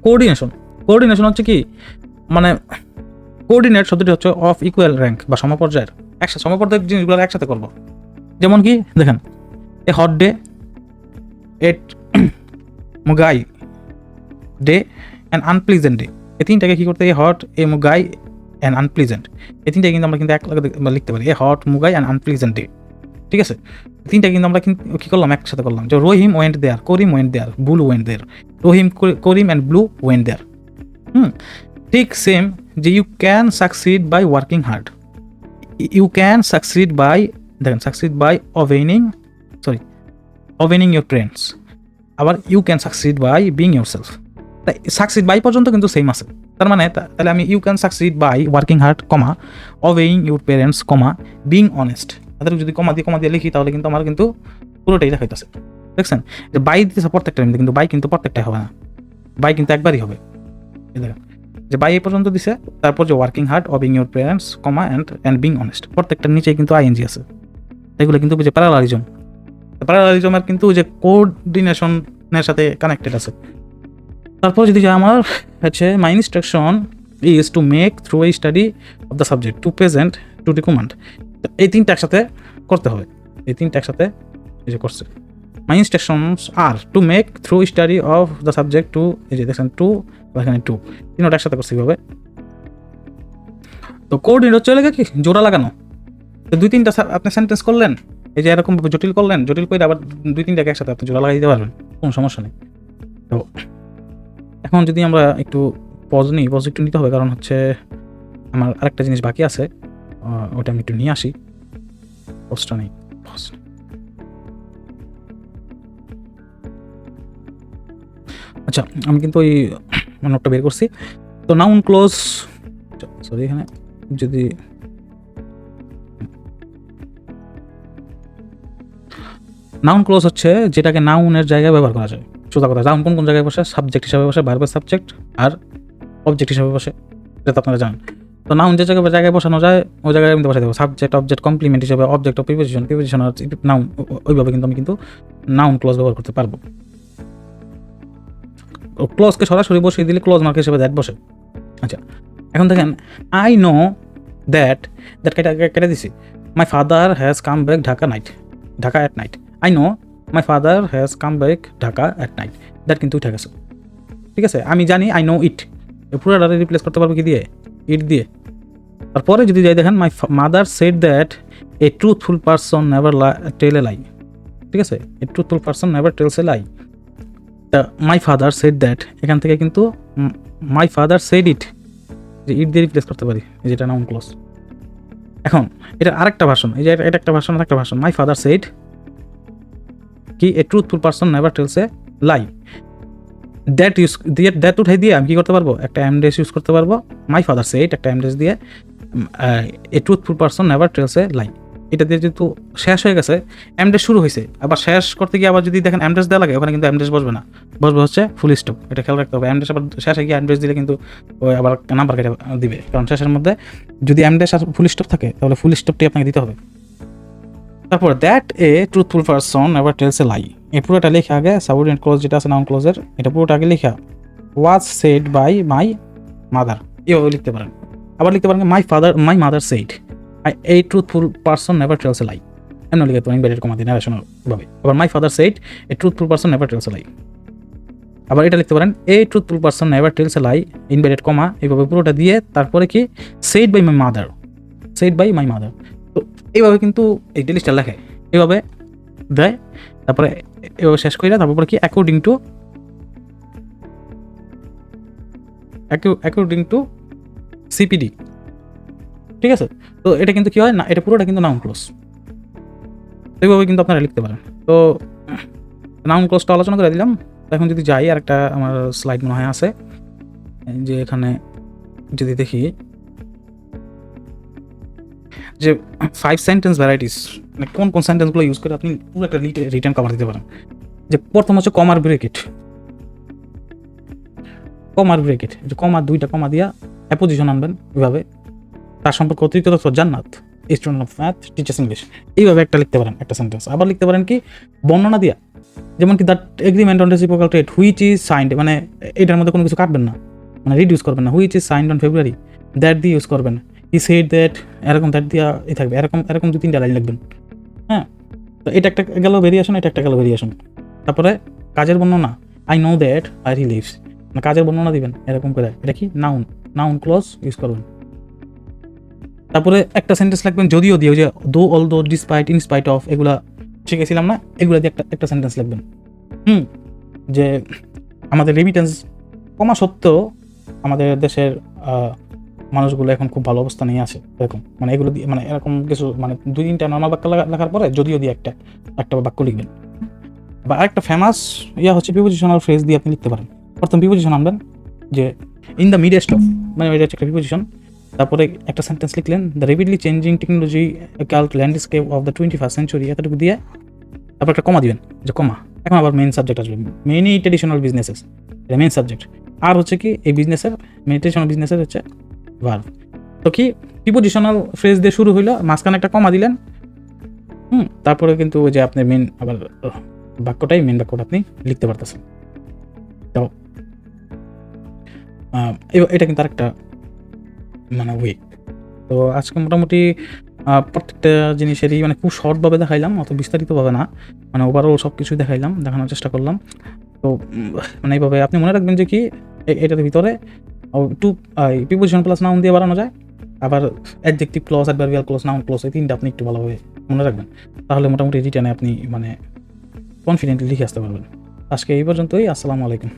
কোঅর্ডিনেশন। কোঅর্ডিনেশন হচ্ছে কি, মানে কোঅর্ডিনেট শব্দটি হচ্ছে অফ ইকুয়াল র্যাঙ্ক বা সমপর্যায়ের, একসাথে সমপর্যায়ের জিনিসগুলো একসাথে করবো। যেমন কি দেখেন, a hot day, a muggy day and unpleasant day, এই তিনটাকে কি করতে, a hot, a muggy and unpleasant, এই তিনটাকে কিন্তু আমরা কিন্তু এক লিখতে পারি, a hot, muggy and unpleasant day. ঠিক আছে, তিনটা কিন্তু আমরা কিন্তু কি করলাম, একসাথে করলাম। যে Rahim went there, Karim went there, blue went there, Rahim, Karim and blue went there. ঠিক সেম যে you can succeed by working hard, you can succeed by, দেখেন সাকসিড বাই অভেনিং ইউর ফ্রেন্ডস। আবার you can succeed by being yourself. তাই succeed by পর্যন্ত কিন্তু same আছে। তার মানে তাহলে আমি you can succeed by working hard comma অভেইং your parents comma being honest, তাদের যদি কমা দিয়ে লিখি তাহলে কিন্তু আমার কিন্তু পুরোটাই দেখাইতেছে। দেখছেন যে বাই দিতেছে প্রত্যেকটা, কিন্তু বাই কিন্তু প্রত্যেকটাই হবে না, বাই কিন্তু একবারই হবে। দেখেন যে বাই এই পর্যন্ত দিছে, তারপর যে working hard, অবিং your parents comma and being honest, প্রত্যেকটার নিচেই কিন্তু আইএনজি আছে। এগুলো কিন্তু যে প্যারালালিজমের কিন্তু যে কোঅর্ডিনেশনের সাথে কানেক্টেড আছে। তারপর যদি আমার হচ্ছে my instruction is to make through a study of the subject to present to recommend, এই তিনটা একসাথে করতে হবে, এই তিনটা একসাথে এই যে করছে। My instructions are to make through study of the subject to, এই যে দেখছেন টু, এখানে টু, তিনটা একসাথে করছে কীভাবে। তো কোঅর্ডিনেট হচ্ছে কি জোড়া লাগানো। তো দুই তিনটা আপনি সেন্টেন্স করলেন, এই যে এরকম জটিল করলেন, জটিল করে আবার দুই তিনটাকে একসাথে আপনি জোড়া লাগাই দিতে পারবেন, কোনো সমস্যা নেই। তো এখন যদি আমরা একটু পজ একটু নিতে হবে, কারণ হচ্ছে আমার আরেকটা জিনিস বাকি আছে, ওটা আমি একটু নিয়ে আসি। পজটা নেই, আচ্ছা আমি কিন্তু ওই নোটটা বের করছি। তো নাউন ক্লোজ, সরি এখানে যদি নাউন ক্লোজ হচ্ছে যেটাকে নাউনের জায়গায় ব্যবহার করা যায়। সোজা কথা, নাউন কোন কোন জায়গায় বসে? সাবজেক্ট হিসাবে বসে, ভার্বের সাবজেক্ট, আর অবজেক্ট হিসাবে বসে, এটা তো আপনারা জানেন। তো নাউন যে জায়গায় বসানো যায় ওই জায়গায় আমি বসাই দেবো সাবজেক্ট, অবজেক্ট, কমপ্লিমেন্ট হিসেবে অবজেক্ট অফ প্রিপোজিশন আর নাউন, ওইভাবে কিন্তু আমি কিন্তু নাউন ক্লজ ব্যবহার করতে পারবো। ক্লজকে সরাসরি বসিয়ে দিলে ক্লজ মার্ক হিসেবে দ্যাট বসে। আচ্ছা, এখন দেখেন আই নো দ্যাট কেটে দিছি, my father has come back Dhaka at night. I know my father has come back Dhaka at night, that কিন্তু উঠে গেছে। ঠিক আছে, আমি জানি আই নো ইট, পুরোটারে রিপ্লেস করতে পারবো কি দিয়ে? ইট দিয়ে। তারপরে যদি যাই দেখেন my mother said that a truthful person never tell a lie. ঠিক আছে, a truthful person never tells a lie. My father said that, এখান থেকে কিন্তু মাই ফাদার সেড ইট, যে ইট দিয়ে রিপ্লেস করতে পারি, যেটা নাউন ক্লজ। এখন এটা আরেকটা ভার্সন, এই যে এটা একটা ভার্সন, আরেকটা ভার্সন। মাই ফাদার সেড কি a truthful person never tells a lie, that use দিয়ে দ্যাট উঠাই দিয়ে আমি কী করতে পারবো? একটা এমডেস ইউজ করতে পারবো। মাই ফাদার সেড একটা এমডেস দিয়ে a truthful person never tells a lie, এটা দিয়ে যেহেতু শেষ হয়ে গেছে, এমডেস শুরু হয়েছে, আবার শেষ করতে গিয়ে আবার যদি দেখেন এমডেস দেওয়া লাগে, ওখানে কিন্তু এমডেস বসবে না, বসবে হচ্ছে ফুল স্টপ। এটা খেয়াল রাখতে হবে। এমডেস আবার শেষে গিয়ে এমডেস দিলে কিন্তু ওই আবার নাম্বার কেটে দিবে, কারণ শেষের মধ্যে যদি এমডেস আর ফুল স্টপ থাকে তাহলে ফুল স্টপটি আপনাকে দিতে হবে। তারপর that a truthful person never tells a lie, এই পুরোটা লেখা আগে সাবঅর্ডিনেট ক্লজ যেটা আছে নাউন ক্লজের, এটা পুরোটা আগে লেখা was said by my mother, এভাবে লিখতে পারেন। আবার লিখতে পারেন my mother said a truthful person never tells a lie, এমন লিখতে পারেন ইনভার্টেড কমা দিয়ে ন্যারেশনাল ভাবে। আবার my father said a truthful person never tells a lie. আবার এটা লিখতে পারেন a truthful person never tells a lie inverted comma, এইভাবে পুরোটা দিয়ে তারপরে কি said by my mother, said by my mother. তো এইভাবে কিন্তু এই জিনিসটা লেখে, এইভাবে দেয়। তারপরে এভাবে শেষ করে তারপরে কি অ্যাকর্ডিং টু সিপিডি। ঠিক আছে, তো এটা কিন্তু কি হয় না, এটা পুরোটা কিন্তু নাউন ক্লজ, এইভাবে কিন্তু আপনারা লিখতে পারেন। তো নাউন ক্লজটা আলোচনা করে দিলাম। এখন যদি যাই, আর একটা আমার স্লাইড মনে হয় আছে, যে এখানে যদি দেখি যে 5 সেন্টেন্স ভ্যারাইটিস, মানে কোন কোন সেন্টেন্সগুলো ইউজ করে আপনি পুরো একটা রিটার্ন কভার দিতে পারেন। যে প্রথম হচ্ছে কমার ব্রেকেট, যে কমা, দুইটা কমা দিয়া অ্যাপোজিশন আনবেন এভাবে, তার সম্পর্কে অতিরিক্ত তথ্য জান্নাত, student of math teachers English, এইভাবে একটা লিখতে পারেন একটা সেন্টেন্স। আবার লিখতে পারেন কি বর্ণনা দিয়া, যেমন কি that agreement on reciprocal trade which is signed, মানে এটার মধ্যে কোনো কিছু কাটবেন না, মানে রিডিউস করবেন না, which is signed on February, that দিয়ে ইউজ করবেন। হি সেড দ্যাট, এরকম দ্যাট দিয়া থাকবে, এরকম 2-3টা লাইন লিখবেন। হ্যাঁ, তো এটা একটা গেল ভেরিয়েশন, এটা একটা গেল ভেরিয়েশন। তারপরে কাজের বর্ণনা, আই নো দ্যাট আর হি লিভস, মানে কাজের বর্ণনা দিবেন এরকম করে, এটা কি নাউন ক্লজ ইউজ করবেন। তারপরে একটা সেন্টেন্স লিখবেন যদিও দিয়ে, ওই যে দো, অল দো, ডিসপাইট, ইনস্পাইট অফ, এগুলা শিখেছিলাম না, এগুলো দিয়ে একটা সেন্টেন্স লিখবেন। যে আমাদের রেমিটেন্স কমা সত্ত্বেও আমাদের দেশের মানুষগুলো এখন খুব ভালো অবস্থা নিয়ে আছে, এরকম, মানে এগুলো দিয়ে, মানে এরকম কিছু, মানে 2-3টা নর্মাল বাক্য লেখার পরে যদিও দিয়ে একটা বাক্য লিখবেন। বা আরেকটা ফেমাস হচ্ছে প্রিপোজিশনাল ফ্রেজ দিয়ে আপনি লিখতে পারেন। প্রথম প্রিপোজিশন আনবেন যে ইন দ্য মিডেস্ট অফ, মানে এটা হচ্ছে একটা প্রিপোজিশন। তারপরে একটা সেন্টেন্স লিখলেন the rapidly changing technology calc landscape of the 21st century, এতটুকু দিয়ে তারপর একটা কমা দিবেন, যে কমা। এখন আবার মেইন সাবজেক্ট আসবে, মেনি ট্রেডিশনাল বিজনেসেস, এটা মেইন সাবজেক্ট। আর হচ্ছে কি এই বিজনেসের, ট্রেডিশনাল বিজনেসের হচ্ছে ভার্ব। তো কি প্রিপোজিশনাল ফ্রেজ দিয়ে শুরু হইলো, মাঝখানে একটা কমা দিলেন, তারপরে কিন্তু ওই যে আপনি মেইন আবার মেইন বাক্যটা আপনি লিখতে পারতেছেন। তো এটা কিন্তু আরেকটা মানে ওয়ে। তো আজকে মোটামুটি প্রত্যেকটা জিনিসেরই মানে খুব শর্টভাবে দেখাইলাম, অত বিস্তারিতভাবে না, মানে ওভারঅল সব কিছুই দেখানোর চেষ্টা করলাম। তো মানে এইভাবে আপনি মনে রাখবেন যে কি এটার ভিতরে প্রিপোজিশন প্লাস নাউন দিয়ে বাড়ানো যায়, আবার adjective clause, adverbial clause, noun clause, এই তিনটা আপনি একটু ভালোভাবে মনে রাখবেন, তাহলে মোটামুটি রিটার্নে আপনি মানে কনফিডেন্টলি লিখে আসতে পারবেন। আজকে এই পর্যন্তই, আসসালামু আলাইকুম।